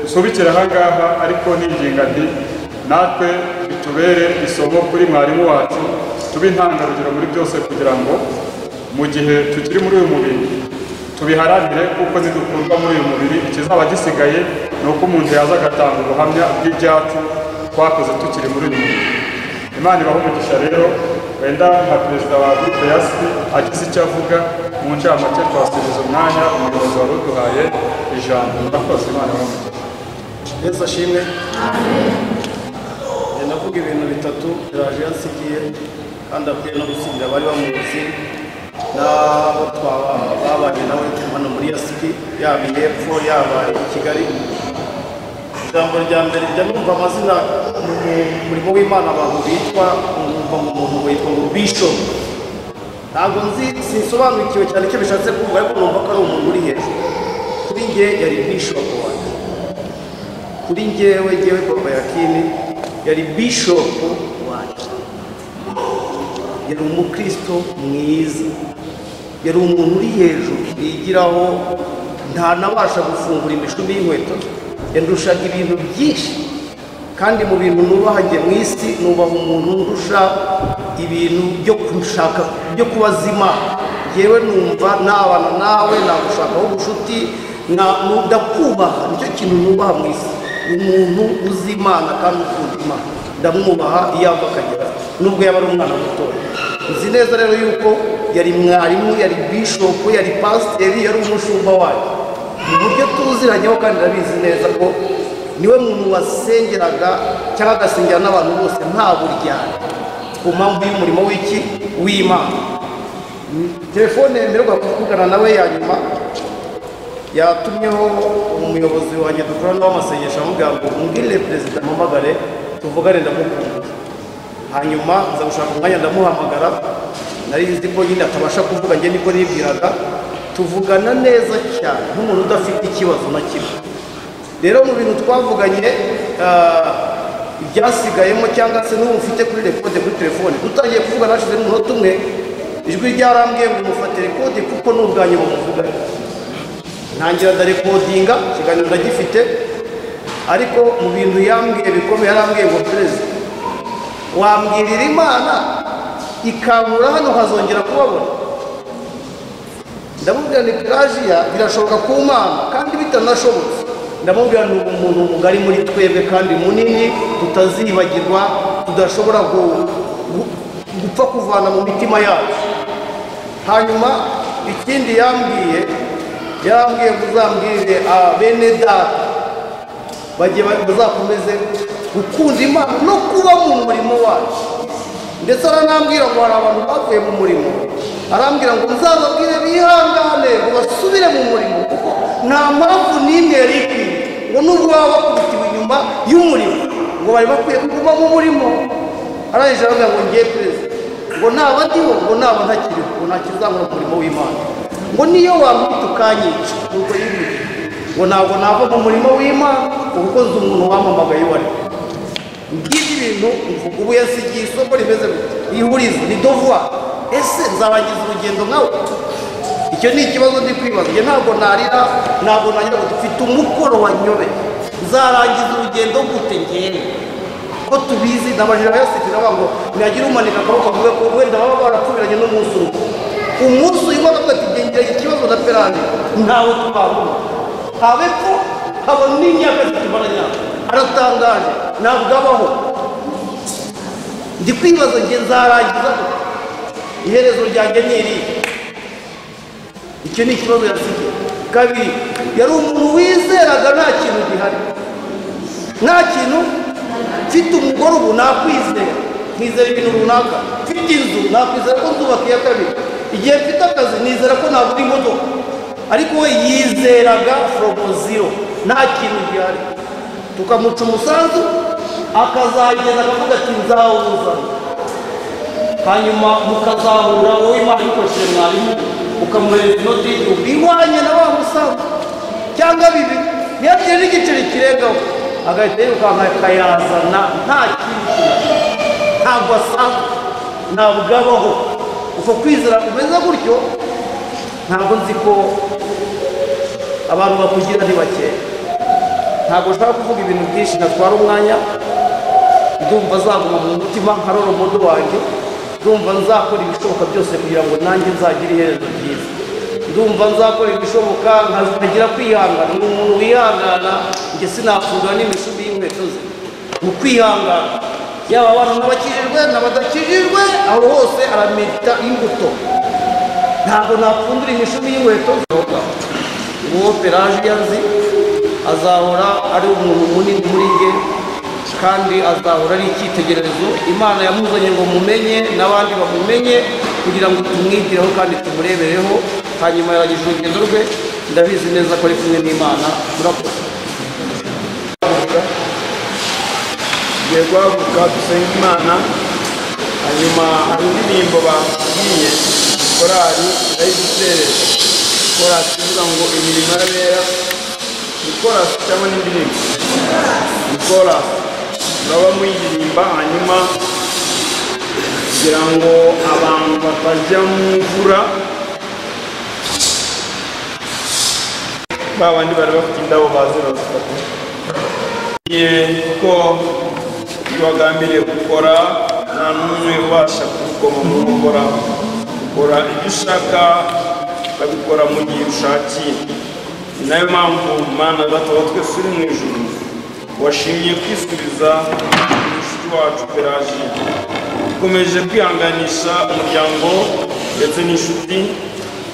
usubikira ahangaha ariko n'inginga nti natwe bitubere isomo kuri mwarimu wacu, tube intangarugero muri byose kugira ngo mu gihe tukiri muri uyu mubiri tubiharanire, kuko nidukundwa muri uyu mubiri ikizaba gisigaye ni uko umuntu yaza agatanga ubuhamya bw'ibyacu twakoze tukiri muri uyu mubiri. Imana ibahe umugisha rero. Wenda nka perezida wa groupe yasipi agize icyo avuga mu ncamake twasubiza umwanya umuyobozi wari uduhaye ijambo. Murakoze. Imana ibahe umugisha. Yesu ashimwe. Navuga ibintu bitatu Pelajiya yansigiye kandi akwiye no gusigira abari bamuzi n'abo babanye nawe hano muri yasipi, yaba y'epfo yaba i Kigali. Ijambo rya mbere njya numva amazina mu murimo w'Imana abantu bitwa, numva mu muntu witwa ngo Bishop. Ntabwo sinsobanukiwe cyane icyo bishatse kuvuga, ariko numva ko ari umuntu uri hejuru. Kuri njye yari Bishop wanjye, kuri njyewe Papa Yakini yari Bishop wanjye. Yari umukristo mwiza, yari umuntu uri hejuru yigiraho, ntanabasha gufungura imishumi y'inkweto. Yandushaga ibintu byinshi, kandi mu bintu nubaha njye mu isi nubaha umuntu ndusha ibintu byo kushaka byo kubazima. Yewe numva nabana nawe nagushakaho ubucuti, ndakubaha. Nicyo kintu nubaha mu isi, umuntu uzi Imana kandi ukunda Imana. Ndamwubaha iyo ava akagera, nubwo yaba ari umwana mutoya. Nzi neza rero yuko yari mwarimu, yari Bishop, yari pasiteri, yari umushumba wayo mu buryo tuziranyeho, kandi ndabizi neza ko niwe muntu wasengeraga cyangwa agasengera n'abantu bose nta buryane ku mpamvu y'umurimo w'Imana. Telefone mperuka kuvugana nawe ya nyuma yatumyeho umuyobozi wanjye dukorana w'amasengesho amubwira ngo umbwire perezida mpamagare tuvugane, ndamukunda. Hanyuma nza gushaka umwanya ndamuhamagara, nari nzi ko nyine atabasha kuvuga, njye niko nibwiraga. Tuvugana neza cyane nk'umuntu udafite ikibazo na kimwe. Rero mu bintu twavuganye ibyasigayemo cyangwa se n'ubu mfite kuri rekode kuri telefone, dutangiye kuvuga nashize n'umunota umwe, ijwi ryarambwiye ngo mufate rekode kuko n'ubwanyu bumuvuganye. Ntangira ndarekodinga, ikiganiro ndagifite, ariko mu bintu yambwiye bikomeye yarambwiye ngo perezida wambwirira Imana ikankura hano hazongera kubabona. Ndamubwira ni Pelajiya birashoboka ku Mana kandi bitanashobotse. Ndamubwira ni umuntu mugari muri twebwe kandi munini tutazibagirwa, tudashobora gupfa kuvana mu mitima yacu. Hanyuma ikindi yambwiye kuzambwire bene data bazakomeze gukunda Imana no kuba mu murimo wacu. Ndetse aranambwira ngo hari abantu bavuye mu murimo, arambwira ngo nzababwire bihangane ngo basubire mu murimo, kuko nta mpamvu n'imwe yari ikwiye ngo nubwo baba bakubitiwe inyuma y'umurimo ngo bari bakwiye kuguma mu murimo. Arangije arambwira ngo ngiye perezida, ngo naba ndiho, ngo naba ntakiriho, ngo ntakizamura mu murimo w'Imana, ngo niyo wamwita ukanyica nuko yibwira ngo ntabwo nava mu murimo w'Imana kuko nzi umuntu wamamagaye uwo ari we. Ngibi ibintu mvuga ubu yasigiye isomo rimeze gute, ihurizo ni devoir. Ese nzarangiza urugendo nkawe? icyo ni ikibazo ndi kwibaza. Njye ntabwo narira, ntabwo nagira ngo dufite umukoro wa nyobe, nzarangiza urugendo gute ngewe ko tubizi. Nabajije abayasiti navuga ngo ntiyagira umanika akaboko avuga ko wenda baba barapfubiranye n'umunsi umwe. Umunsi uyu imodoka tugendera ikibazo na Ferrari ntawe twabona, habe epfo haba n'imyaka tumaranya, aratangaje ntabwo abaho. Ndi kwibaza njye nzarangiza iherezo ryanjye ni irihe? Icyo ni ikibazo yasigiye. Kabiri, yari umuntu wizeraga nta kintu gihari, nta kintu. Mfite umugore ubu nakwizera, nkizera ibintu runaka. Mfite inzu nakwizera ko nzubaka iya kabiri. Igihe mfite akazi nizera ko nagura imodoka, ariko we yizeraga from zero, nta kintu gihari. Tukamuca umusanzu akazageza akavuga ati nzawuza, hanyuma mukazahura wowe Imana ikoresheje mwarimu ukamuhereza inoti y'igihumbi ihwanye na wa musanzu cyangwa bibiri, ntiyagire n'igiceri kirengaho, agahita yirukanka akayazana. Nta kintu, ntabwo asanzwe, ntabwo abaho. Uko kwizera kumeze gutyo, ntabwo nzi ko abantu bakugira ari bakeya. Ntabwo ushaka kuvuga ibintu byinshi ntatwara umwanya. Ndumva azaguma mu mutima nka roromodo wanjye. Ndumva nzakora ibishoboka byose kugira ngo nanjye nzagire iherezo ryiza. Ndumva nzakora ibishoboka nkagira kwihangana. Ni umuntu wihangana, njye sinafungura n'imishubi y'inkweto ze. Mu kwihangana, yaba abantu n'abakijijwe n'abadakijijwe, aho hose aramedita imbuto. Ntabwo napfundura imishubi y'inkweto zoga. Uwo Pelajiya nzi azahora ari umuntu munini muri njye, kandi azahora ari icyitegererezo. Imana yamuzanye ngo mumenye n'abandi bamumenye, kugira ngo tumwigireho kandi tumurebereho. Hanyuma yarangije urugendo rwe, ndabizi neza ko ari kumwe n'Imana. Murakoze. tugiye guhaguruka dusenga Imana, hanyuma hari indirimbo babwiye korali irayiduterera. Korali ivuga ngo imirimo y'abera, ni korali cyangwa n'indirimbo? Ni korali. Muraba muyiririmba, hanyuma kugira ngo abantu batajya mu mvura, ba bandi bari bafite indabo baze bazifata. Kuko iyo wagambiriye gukora nta n'umwe ubasha kubikoma mu gukora. Ukora ibyo ushaka, ukabikora mu gihe ushakiye. Ni nayo mpamvu Mana Data wa twese uri mu ijuru washimye kwisubiza umushuti wacu Pelajiya. Ukomeje kwihanganisha umuryango ndetse n'inshuti,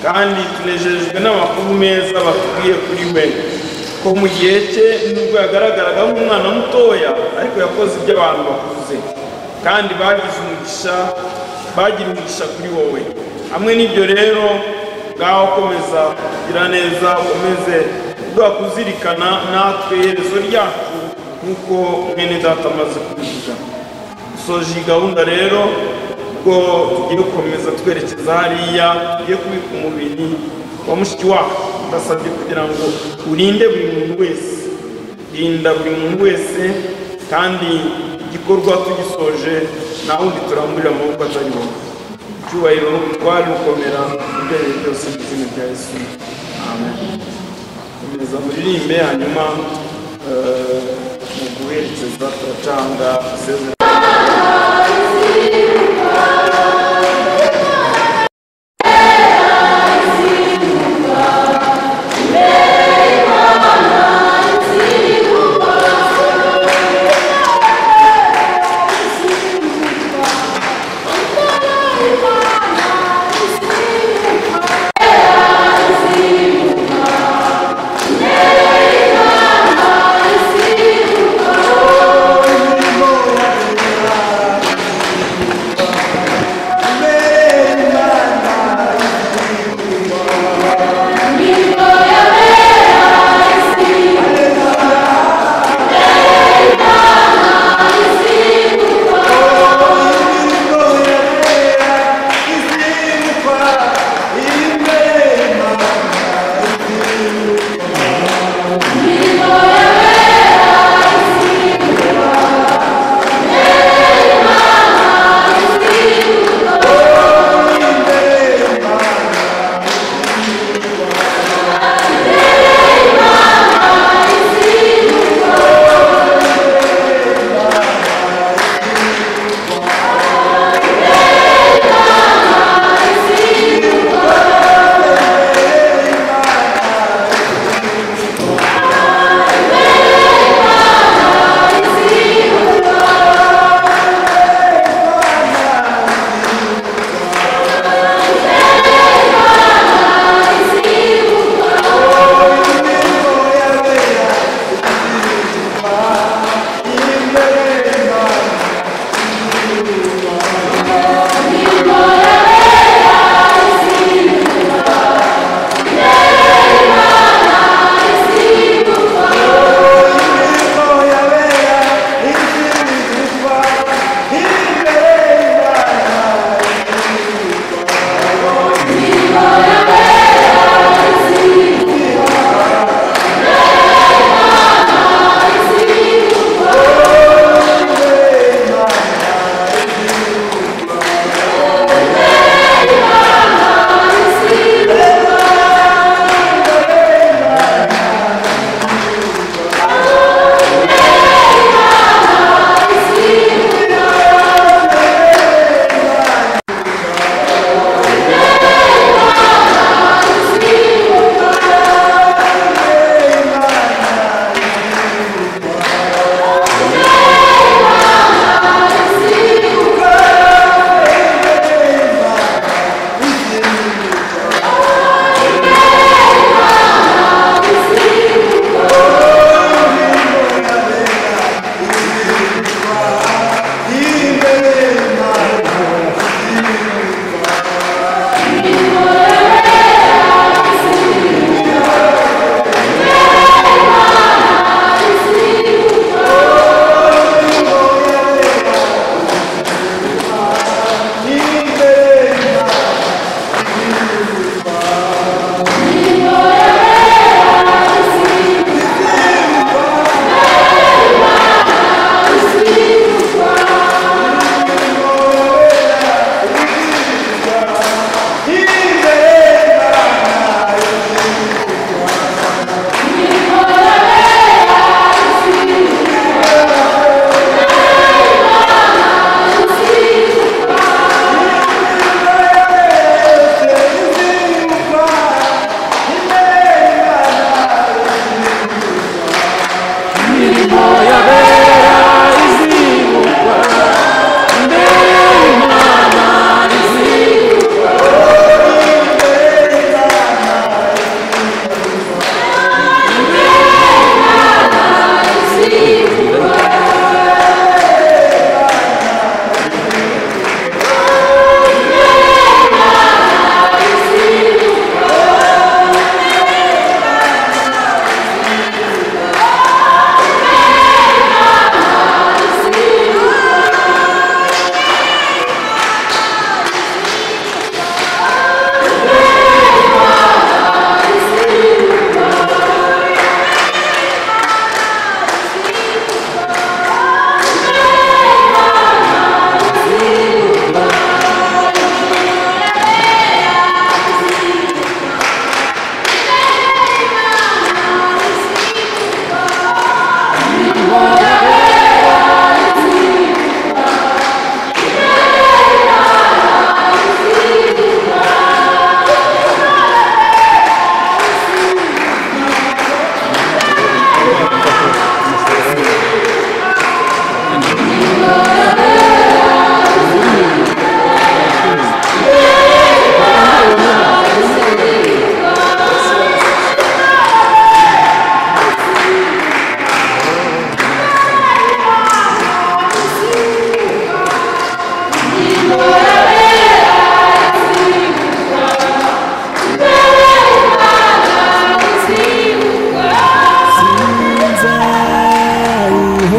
kandi tunejejwe n'amakuru meza bakubwiye kuri we, ko mu gihe cye nubwo yagaragaraga nk'umwana mutoya, ariko yakoze ibyo abantu bakuze, kandi bagize umugisha, bagira umugisha kuri wowe. Hamwe n'ibyo rero, ngaho komeza kugira neza, ukomeze kuduha kuzirikana natwe iherezo ryacu nk'uko mwene data amaze kubivuga. Dusoje iyi gahunda rero, ubwo tugiye gukomeza twerekeza hariya, tugiye kubika umubiri wa mushiki wacu. Ndasabye kugira ngo urinde buri muntu wese, rinda buri muntu wese, kandi igikorwa tugisoje nta wundi turamburira amaboko atari wowe. Icyubahiro n'ubutware bukomera ibyo byose mu izina rya Yesu, amen. Komeza muririmbe, hanyuma mu guherekeza turacanga isezerano.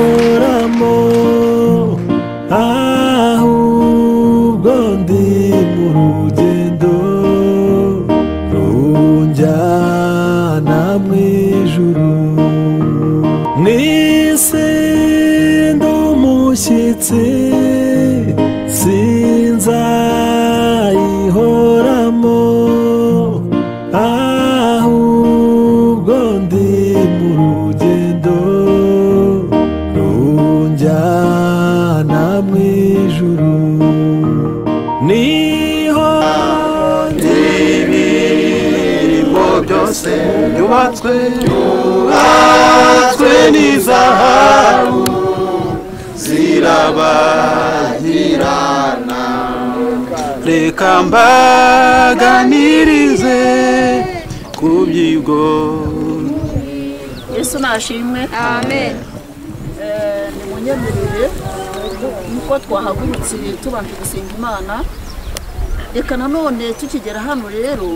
sinzayihoramo ahubwo ndi mu rugendo runjyana mu ijuru mw'isi ndi umushyitsi sinzayihoramo ahubwo ndi mu rugendo runjyana mu ijuru niho ibirimo byose byubatswe n'izahabu zirabagirana reka mbaganirize ku byigo Yesu nashimwe. Amen. Nimunyemerere nuko twahagurutse tubanje gusenga Imana. Reka nanone tukigera hano rero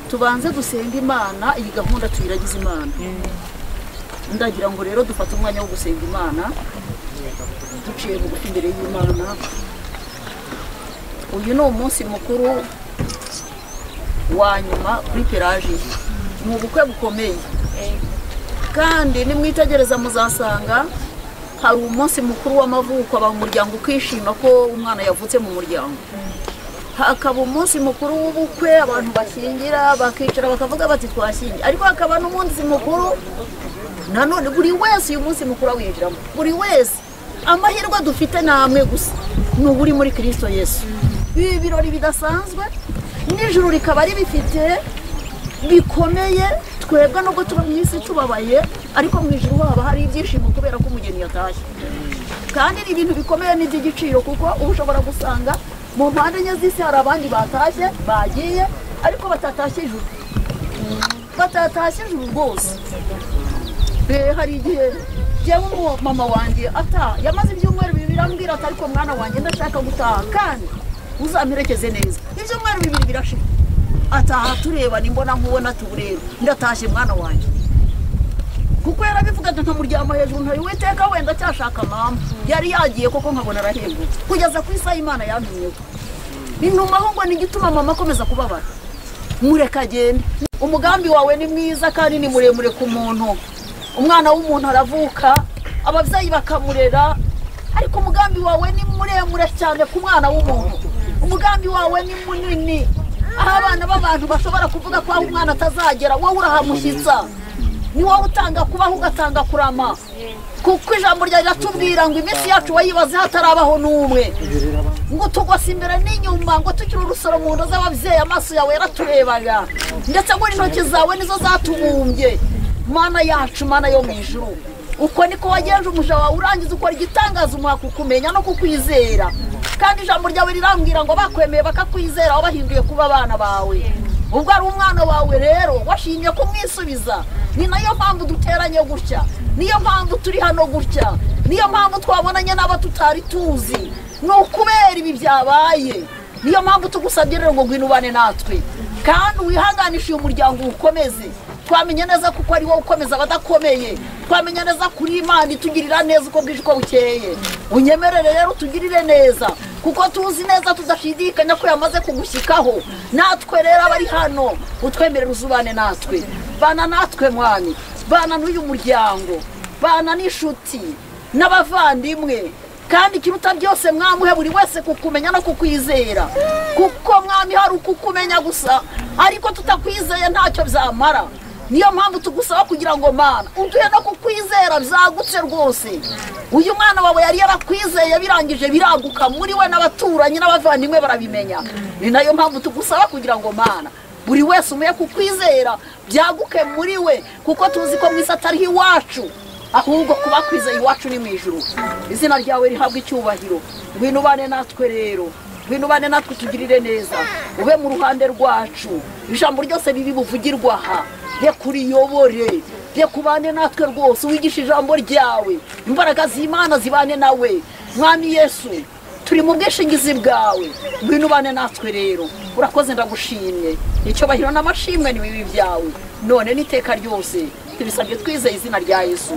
tubanze gusenga Imana, iyi gahunda tuyiragize Imana. Ndagira ngo rero dufate umwanya wo gusenga Imana duciye bugufi imbere y'Imana. Uyu ni umunsi mukuru wa nyuma kuri Pelagie. Ni ubukwe bukomeye kandi nimwitegereza muzasanga hari umunsi mukuru w'amavuko aba mu muryango ukishima ko umwana yavutse mu muryango. Hakaba umunsi mukuru w'ubukwe abantu bashyingira bakicara bakavuga bati twashyingiye, ariko hakaba n'umunsi mukuru nanone buri wese uyu munsi mukuru awinjiramo. Buri wese amahirwe dufite namwe gusa ni uburi muri Kristo Yesu. Ibi birori bidasanzwe n'ijuru rikaba ribifite bikomeye, twebwe nubwo tuba mu isi tubabaye ariko mu ijuru haba hari ibyishimo kubera ko umugeni yatashye. Kandi ni ibintu bikomeye n'iby'igiciro kuko ushobora gusanga mu mpande enye z'isi hari abandi batashye bagiye ariko batatashye ijuru, batatashye ijuru rwose. Hari igihe jewe mama wanjye yamaze ibyumweru bibiri ambwira ati ariko mwana wanjye ndashaka gutaha kandi uzamperekeze neza. Ibyumweru bibiri birashira ataha tureba nimbona nkubona tubureba ndatashye mwana wanjye kuko yarabivuga ati ntamuryama hejuru ntari witeka wenda cyashaka mama yari yagiye koko nkabona arahembutse kugeza ku isaha Imana yantumye. Intumaho ngo ni gituma mama akomeza kubabara. Mureka agende. Umugambi wawe ni mwiza kandi ni muremure ku muntu. Umwana w'umuntu aravuka abavyeyi bakamurera, ariko umugambi wawe ni muremure cyane ku mwana w'umuntu. Umugambi wawe ni munini, aho abana b'abantu bashobora kuvuga ko aho umwana atazagera wowe urahamushyitsa. Ni wowe utanga kubaho ugatanga kurama, kuko ijambo rya riratubwira ngo iminsi yacu wayibaze hatarabaho n'umwe, ngo tugose imbere n'inyuma, ngo tukiri urusoro mu nda z'abavyeyi amaso yawe yaraturebaga ndetse ngo intoki zawe nizo zatubumbye. Mana yacu, Mana yo mu ijuru, uko niko wagenje umuja wawe urangiza ukora igitangaza umuha kukumenya no kukwizera. Kandi ijambo ryawe rirambwira ngo bakwemeye bakakwizera wabahinduye kuba abana bawe. Ubwo ari umwana wawe rero washimye kumwisubiza. Ni nayo mpamvu duteranye gutya, niyo mpamvu turi hano gutya, niyo mpamvu twabonanye n'aba tutari tuzi. Ni ukubera ibi byabaye, niyo mpamvu tugusabye rero ngo ngwinubane natwe kandi wihanganishe uyu muryango ukomeze. Twamenye neza kuko ari wowe ukomeza abadakomeye, twamenye neza kuri Imana itugirira neza uko bwije uko bukeye. Unyemerere rero utugirire neza kuko tuzi neza tudashidikanya ko yamaze kugushyikaho. Natwe rero abari hano utwemerere uzubane natwe, bana natwe mwami, bana n'uyu muryango, bana n'inshuti n'abavandimwe. Kandi kiruta byose mwamuhe buri wese kukumenya no kukwizera, kuko mwami hari ukukumenya gusa ariko tutakwizeye ntacyo byamara. Niyo mpamvu tugusaba kugira ngo Mana uduhe no kukwizera byagutse rwose. Uyu mwana wawe yari yarakwizeye birangije biraguka muri we n'abaturanyi n'abavandimwe barabimenya. Ni nayo mpamvu tugusaba kugira ngo Mana buri wese umuye kukwizera byaguke muri we, kuko tuzi ko mwisi atari iwacu ahubwo kuba kwizeye iwacu ni mu ijuru. Izina ryawe rihabwa icyubahiro. Ngwinubane natwe rero, ngwinubane natwe tugirire neza, ube mu ruhande rwacu. Ijambo ryose bibi buvugirwa aha reka uriyobore, reka ubane natwe rwose, wigisha ijambo ryawe, imbaraga z'Imana zibane nawe. Mwami Yesu turi mu bwishingizi bwawe, ngwino ubane natwe rero. Urakoze, ndagushimye. Icyubahiro n'amashimwe ni bibi byawe none n'iteka ryose, tubisabye twizeye izina rya Yesu,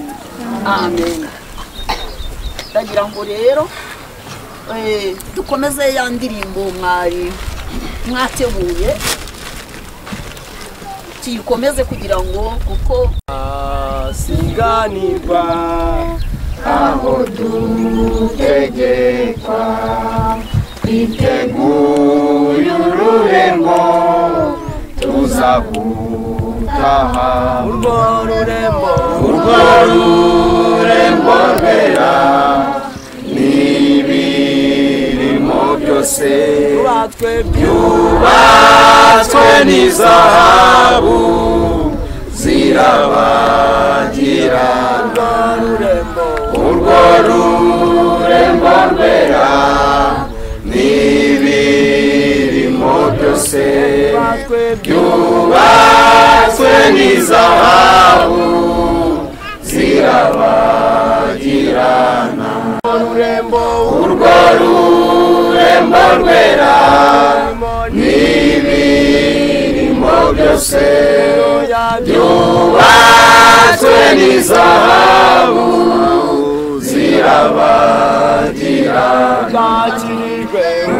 amen. Ndagira ngo rero dukomeze ya ndirimbo mwari mwateguye, tuyikomeze kugira ngo kuko asiganirwa aho dutegekwa, twiteguye ururembo tuzagutaha. Urwo rurembo rwera n'ibirimo byose byubatswe n'izahabu zirabagirana. Urwo rurembo rwera n'ibirimo byose byubatswe n'izahabu zirabagirana. Urwo rurembo rwera n'ibirimo byose byubatswe n'izahabu zirabagirana.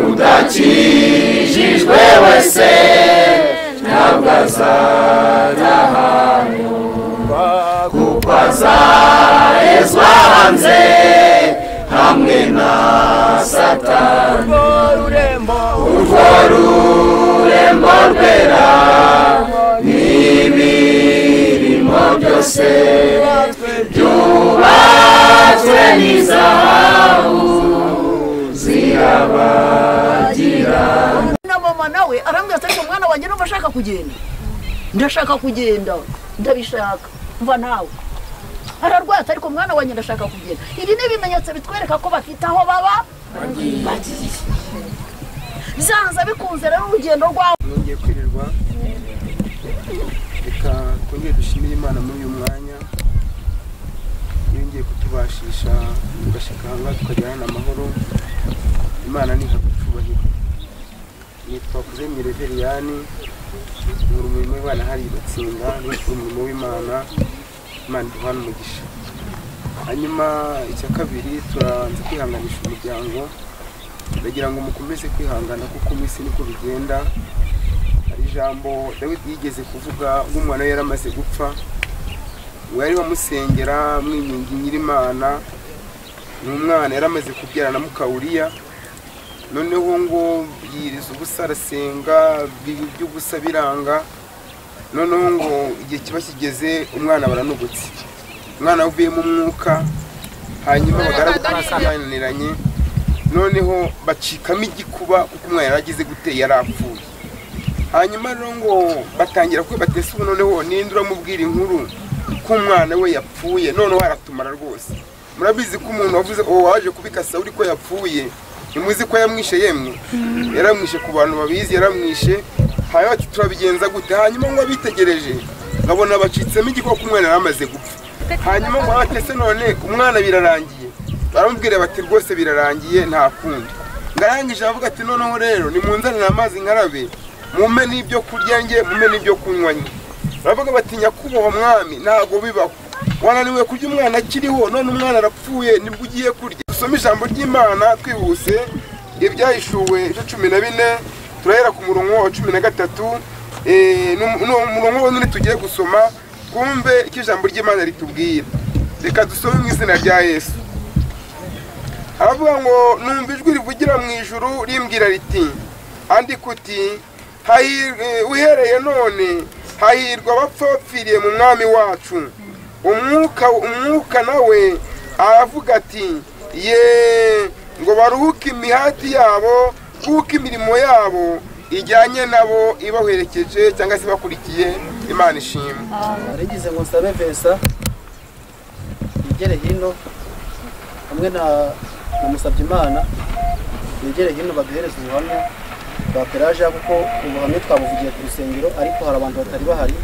Udakijijwe wese ntabwo azatahayo, kuko azahezwa hanze hamwe na Satani. Urwo rurembo rwera n'ibirimo byose byubatswe n'izahabu zirabagirana. Na mama nawe arambwira ati umwana wanjye numva ashaka kugenda, ndashaka kugenda, ndabishaka. Mva nawe ararwaye ariko umwana wanjye ndashaka kugenda. Ibi ni ibimenyetso bitwereka ko bafite aho baba bagiye. Byanza bikunze rero urugendo rwawe ngiye kwirirwa. Reka twongere dushimire Imana muri uyu mwanya yongeye kutubashisha tugashikanga tukajyana amahoro. Imana ni hakucubahiro. Nitwa Kuzemye Reveriyani, muri umurimo w'Imana hari batsinda, ni umurimo w'Imana. Imana duhana umugisha. Hanyuma icya kabiri turanze kwihanganisha umuryango. Ndagira ngo mukomeze kwihangana kuko mwisi niko bigenda. Hari ijambo Dawidi yigeze kuvuga ng'umwana we yaramaze gupfa, we yari wamusengera mwingingi Nyirimana. Ni umwana yaramaze kubyara na Mukawuriya, noneho ngo yiriza ubusa arasenga by'ubusa biranga. Noneho ngo igihe kiba kigeze umwana baranugutse, umwana uvuye mu mwuka. Hanyuma bagaragaraniranye, noneho bacikamo igikuba kuko umwana yaragize gute yarapfuye. Hanyuma rero ngo batangira kwibatesa ubu noneho ninde uramubwira inkuru ko umwana we yapfuye, noneho aratumara rwose. Murabizi ko umuntu wavuze waje kubikasa uri ko yapfuye, ntimuzi ko yamwishe yemwe, yaramwishe ku bantu babizi, yaramwishe. Hanyuma turabigenza gute? Hanyuma ngo abitegereje ngabona bacitsemo igikuba ko umwana yaramaze gupfa. Hanyuma ngo batese none umwana birarangiye, baramubwira bati rwose birarangiye nta kundi. Ngarangije avuga ati noneho rero nimunzanire amazi nkarabe, mume n'ibyo kurya nge, mume n'ibyo kunywa nge. Baravuga bati nyakubahwa mwami ntago bibaho, wananiwe kurya umwana akiriho, none umwana arapfuye nibwo ugiye kurya. Dusome ijambo ry'Imana twihuse, ibyahishuwe 14 turahera ku murongo wa 13. Umurongo w'undi tugiye gusoma kumve icyo ijambo ry'Imana ritubwira. Reka dusome mu izina rya Yesu. Aravuga ngo numva ijwi rivugira mu ijuru rimbwira riti, andika uti uhereye none hahirwa abapfa bapfiriye mu mwami wacu. Umwuka nawe aravuga ati ye ngo baruhuke imihati yabo kuko imirimo yabo ijyanye nabo ibaherekeje cyangwa se bakurikiye. Imana ishimwe. Arigize ngo nsabe Vesa yigere hino hamwe na musabye Imana yigere hino baduhereza ubuhamya bwa Pelaje, kuko ubuhamya twabuvugiye ku rusengero ariko hari abantu batari bahari,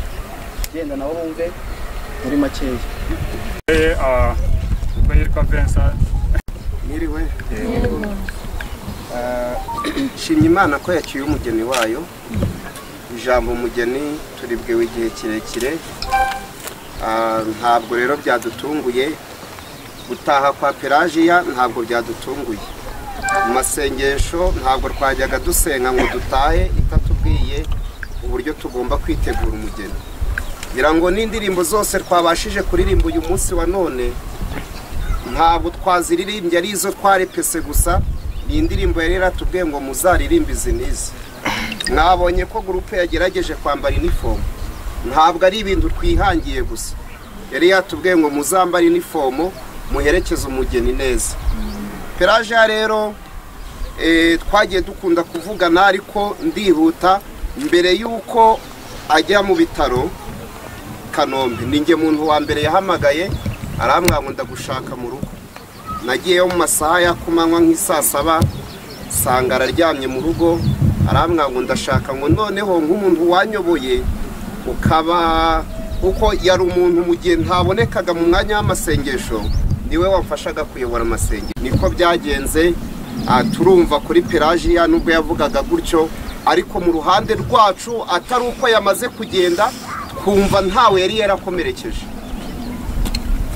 genda nabo bumve muri makeya. Yitwa Vincent. Mwiriwe. shimye Imana ko yaciye umugeni wayo. Ijambo umugeni turibwiwe igihe kirekire, ntabwo rero byadutunguye. Gutaha kwa Pelagiya ntabwo byadutunguye. Mu masengesho ntabwo twajyaga dusenga ngo dutahe itatubwiye uburyo tugomba kwitegura umugeni. Ngira ngo n'indirimbo zose twabashije kuririmba uyu munsi wa none ntabwo twaziririmbye ari izo twarepese gusa, ni indirimbo yari yaratubwiye ngo muzaririmbe izi n'izi. Mwabonye ko gurupe yagerageje kwambara inifomu, ntabwo ari ibintu twihangiye gusa, yari yatubwiye ngo muzambare inifomu muherekeze umugeni neza. Pelagiya rero twagiye dukunda kuvugana, ariko ndihuta. Mbere y'uko ajya mu bitaro Kanombe, ninjye muntu wa mbere yahamagaye arambwira ngo ndagushaka mu rugo. Nagiyeyo mu masaha ya kumanywa nk'isaa 7, sanga araryamye mu rugo, arambwira ngo ndashaka ngo noneho nk'umuntu wanyoboye, ukaba uko yari umuntu mu gihe ntabonekaga mu mwanya w'amasengesho, niwe wamfashaga kuyobora amasengesho. Niko byagenze. Turumva kuri Pelagiya nubwo yavugaga gutyo, ariko mu ruhande rwacu atari uko yamaze kugenda, twumva ntawe yari yarakomerekeje.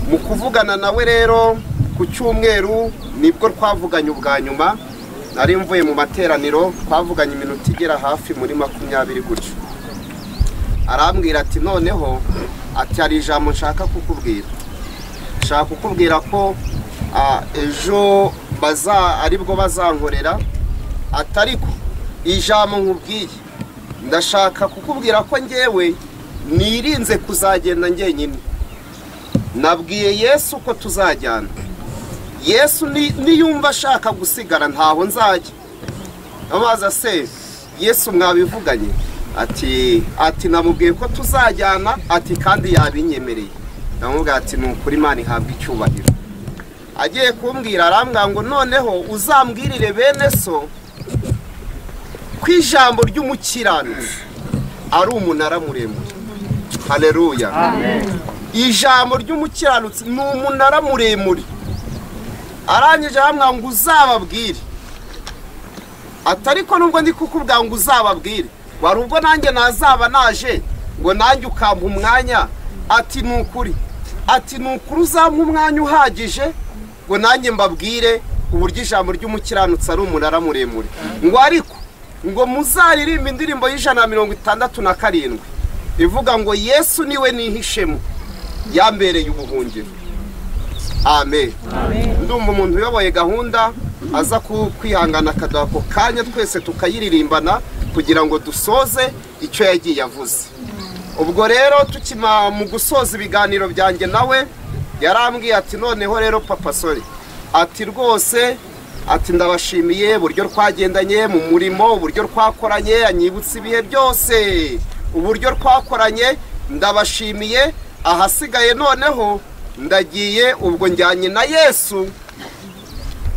Mu kuvugana nawe rero ku cyumweru nibwo twavuganye ubwa nyuma. Nari mvuye mu materaniro, twavuganye iminota igera hafi muri 20 gutyo. Arambwira ati noneho ati hari ijambo nshaka kukubwira. Nshaka kukubwira ko ejo aribwo bazankorera, atariko ijambo nkubwiye ndashaka kukubwira ko ngewe nirinze kuzagenda ngenyine. Nabwiye Yesu ko tuzajyana. Yesu niyumva ashaka gusigara ntaho nzajya. Amaza se Yesu mwabivuganye? Ati namubwiye ko tuzajyana, ati kandi yabinyemereye. Namubwiye ati nukuri Imana ihabwa icyubahiro. Agiye kumbwira arambwira ngo noneho uzambwirire bene so ko ijambo ry'umukiranutsi ari umunara muremure. Haleluya. Amen. Ijambo ry'umukiranutsi ni umunara muremure. Arangije arambwira ngo uzababwire. Atariko nubwo ndi kukubwira ngo uzababwire, wari ubwo nanjye nazaba naje ngo nanjye ukampa umwanya. Ati nukuri, uzampa umwanya uhagije ngo nanjye mbabwire uburyo ijambo ry'umukiranutsi ari umunara muremure. Ngo ariko ngo muzaririmba indirimbo y'167 ivuga ngo Yesu niwe nihishemo, yambereye ubuhungiro. Amen. Ndumva umuntu uyoboye gahunda aza kwihangana akaduha ako kanya twese tukayiririmbana kugira ngo dusoze icyo yagiye avuze. Ubwo rero tukima mu gusoza ibiganiro byanjye nawe yarambwiye ati noneho rero papa sorry, ati rwose ati ndabashimiye uburyo twagendanye mu murimo, uburyo twakoranye, anyibutse ibihe byose uburyo twakoranye, ndabashimiye. Ahasigaye noneho ndagiye, ubwo njyanye na Yesu,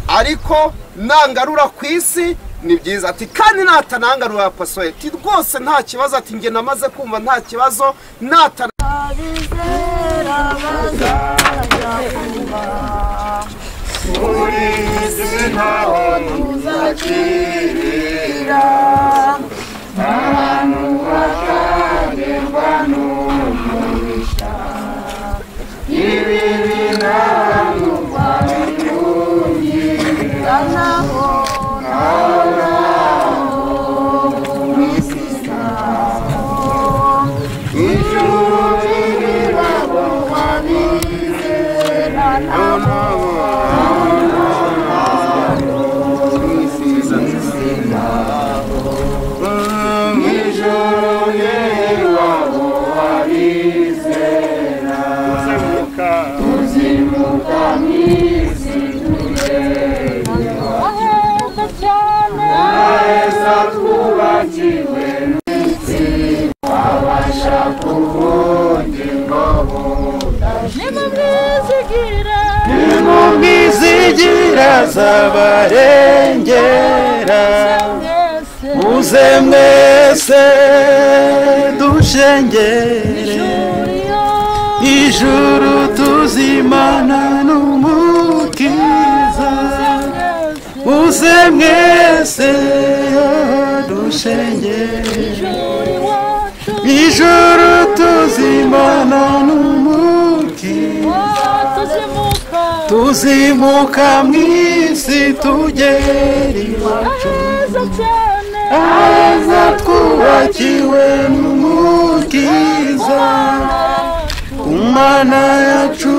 ariko nangarura ku isi ni byiza. Ati kandi natanangarura paso, ati rwose nta kibazo, ati nge namaze kumva nta kibazo zabarengera muze mwese dushengere ijuru tuzimana n'umukiza muze mwese dushengere ijuru tuzimana n'umukiza tuzimuka mw'isi tugera iwacu aheza twubakiwe n'umukiza ku Mana yacu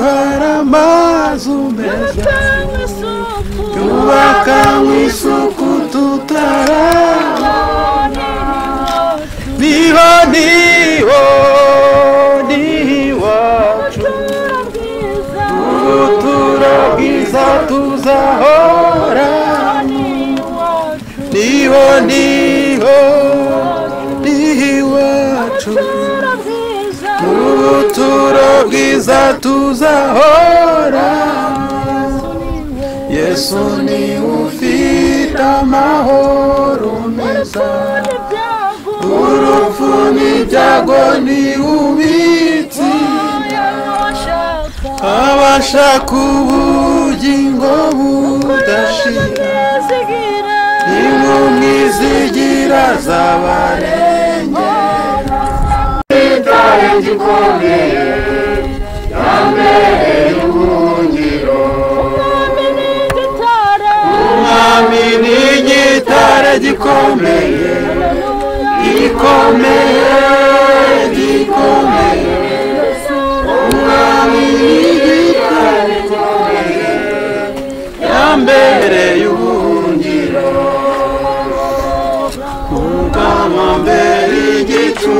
hari amazu meza yubaka mw'isuku tutarabona niho iwacu ubutura bwiza tuzahora niho iwacu ubutura bwiza tuzahora Yesu ni ufite amahoro meza urupfu n'ibyago ni ubitsi abashaka ubugingo budashira nimumwizigira zabarengera igitare gikomeye yambereye ubuhungiro umwami ni igitare gikomeye umwami ni igitare gikomeye yambereye ubuhungiro ubwamambere igicu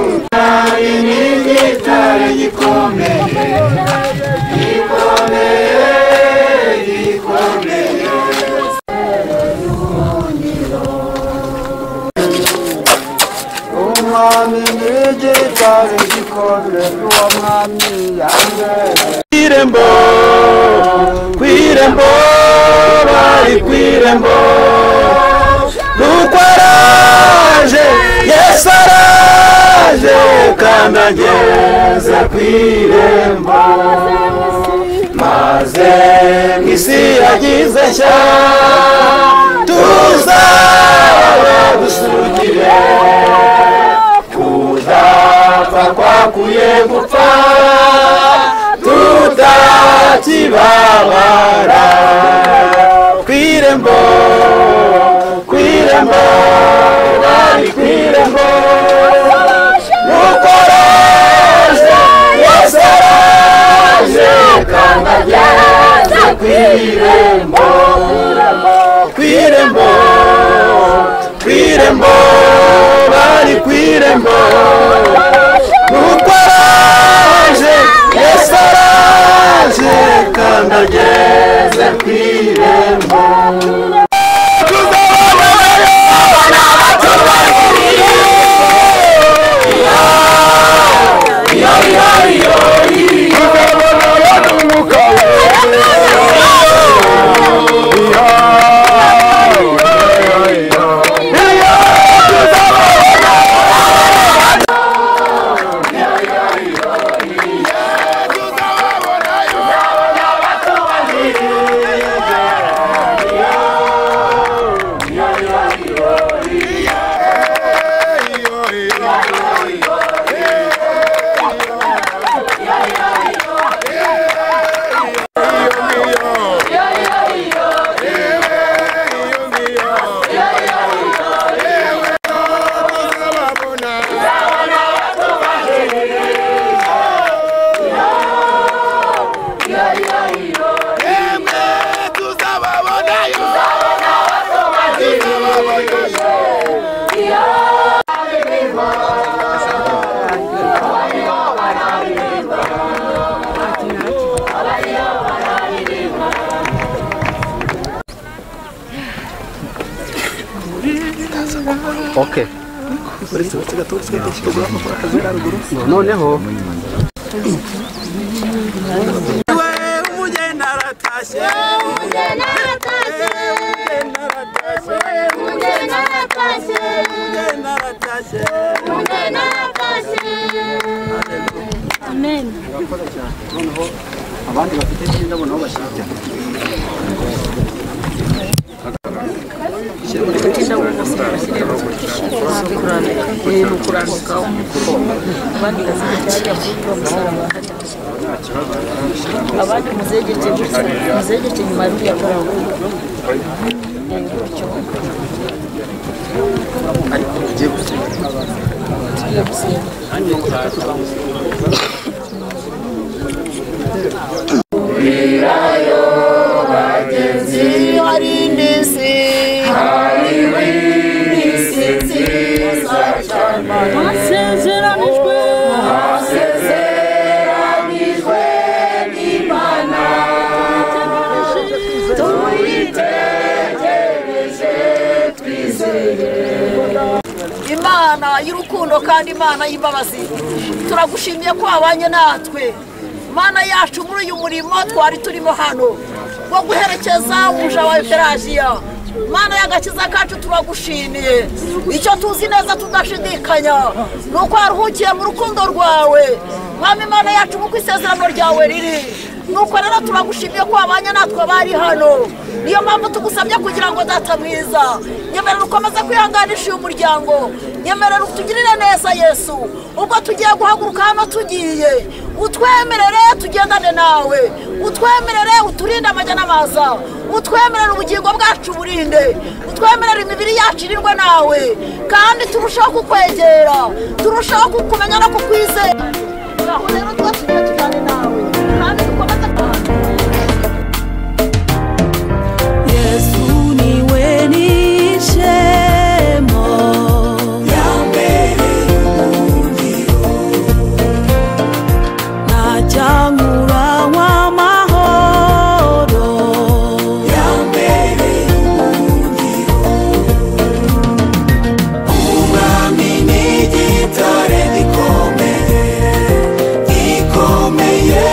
umwami ni igitare gikomeye umwami ni igitare gikomeye uwo mwami yambereye kw'irembo bari kw'irembo nuko araje Yesu araje kandi ageze kw'irembo maze mw'isi yagize nshya tuzaba dusugire kudapfa kwakuye gupfa tutakibabara kw'irembo bari kw'irembo nuko araje Yesu araje kandi ageze kw'irembo bari kw'irembo nuko araje Yesu araje kandi ageze kw'irembo Okay. Noneho umugeni aratashye Amen. abandi bafite indabo nabo bashyira abandi muzegeke nyuma y'uriya karabo ariko ugiye gusenga Irayo bagenzi hari indisi nziza cyane hasezeranijwe n'Imana tuyitegereje twizeye Imana y'urukundo kandi Imana y'imbabazi turagushimiye ko wabanye natwe Mana yacu muri uyu murimo twari turimo hano wo guherekeza umuja wa Pelagiya Mana y'agakiza kacu turagushimiye icyo tuzi neza tudashidikanya nuko waruhukiye mu rukundo rwawe Mwami Mana yacu mu isezerano ryawe riri nuko rero turagushimiye ko wabanye natwe bari hano niyo mpamvu tugusabye kugira ngo data mwiza nyemerera ukomeze kwihanganisha uyu muryango nyemerera utugirire neza Yesu ubwo tugiye guhaguruka hano tugiye utwemerere tugendane nawe utwemerere uturinde amajya n'amaza utwemerere ubugingo bwacu burinde utwemerere imibiri yacu irindwe nawe kandi turushaho kukwegera turushaho kukumenya no kukwizera aho rero twasubiye tujyane nawe kandi dukomeze kuhana Yesu niwe nishemo yambere umugiro najankura w'amahoro yambere umugiro umwami n'igitare gikomeye gikomeye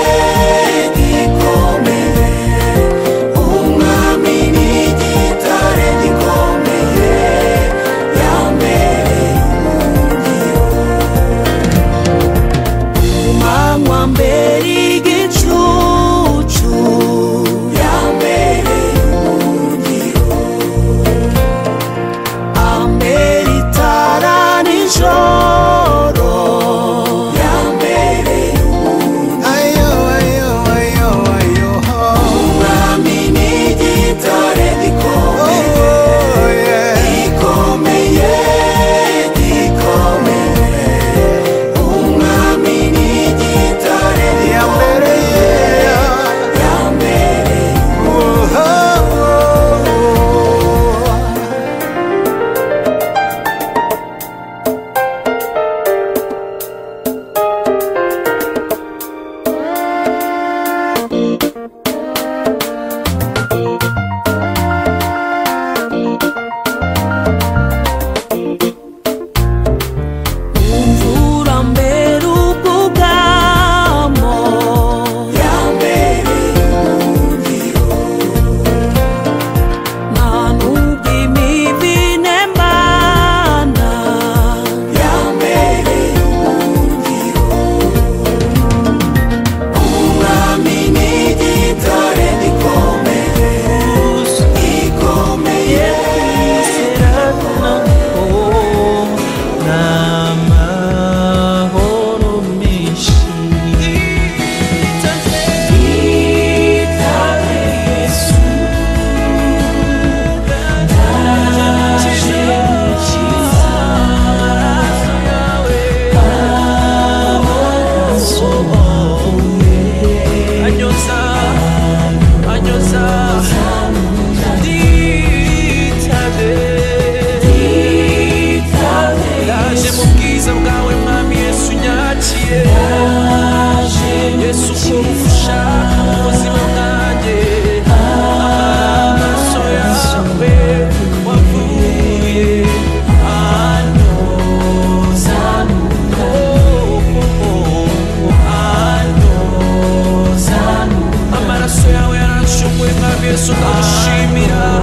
Yesu ndagushimira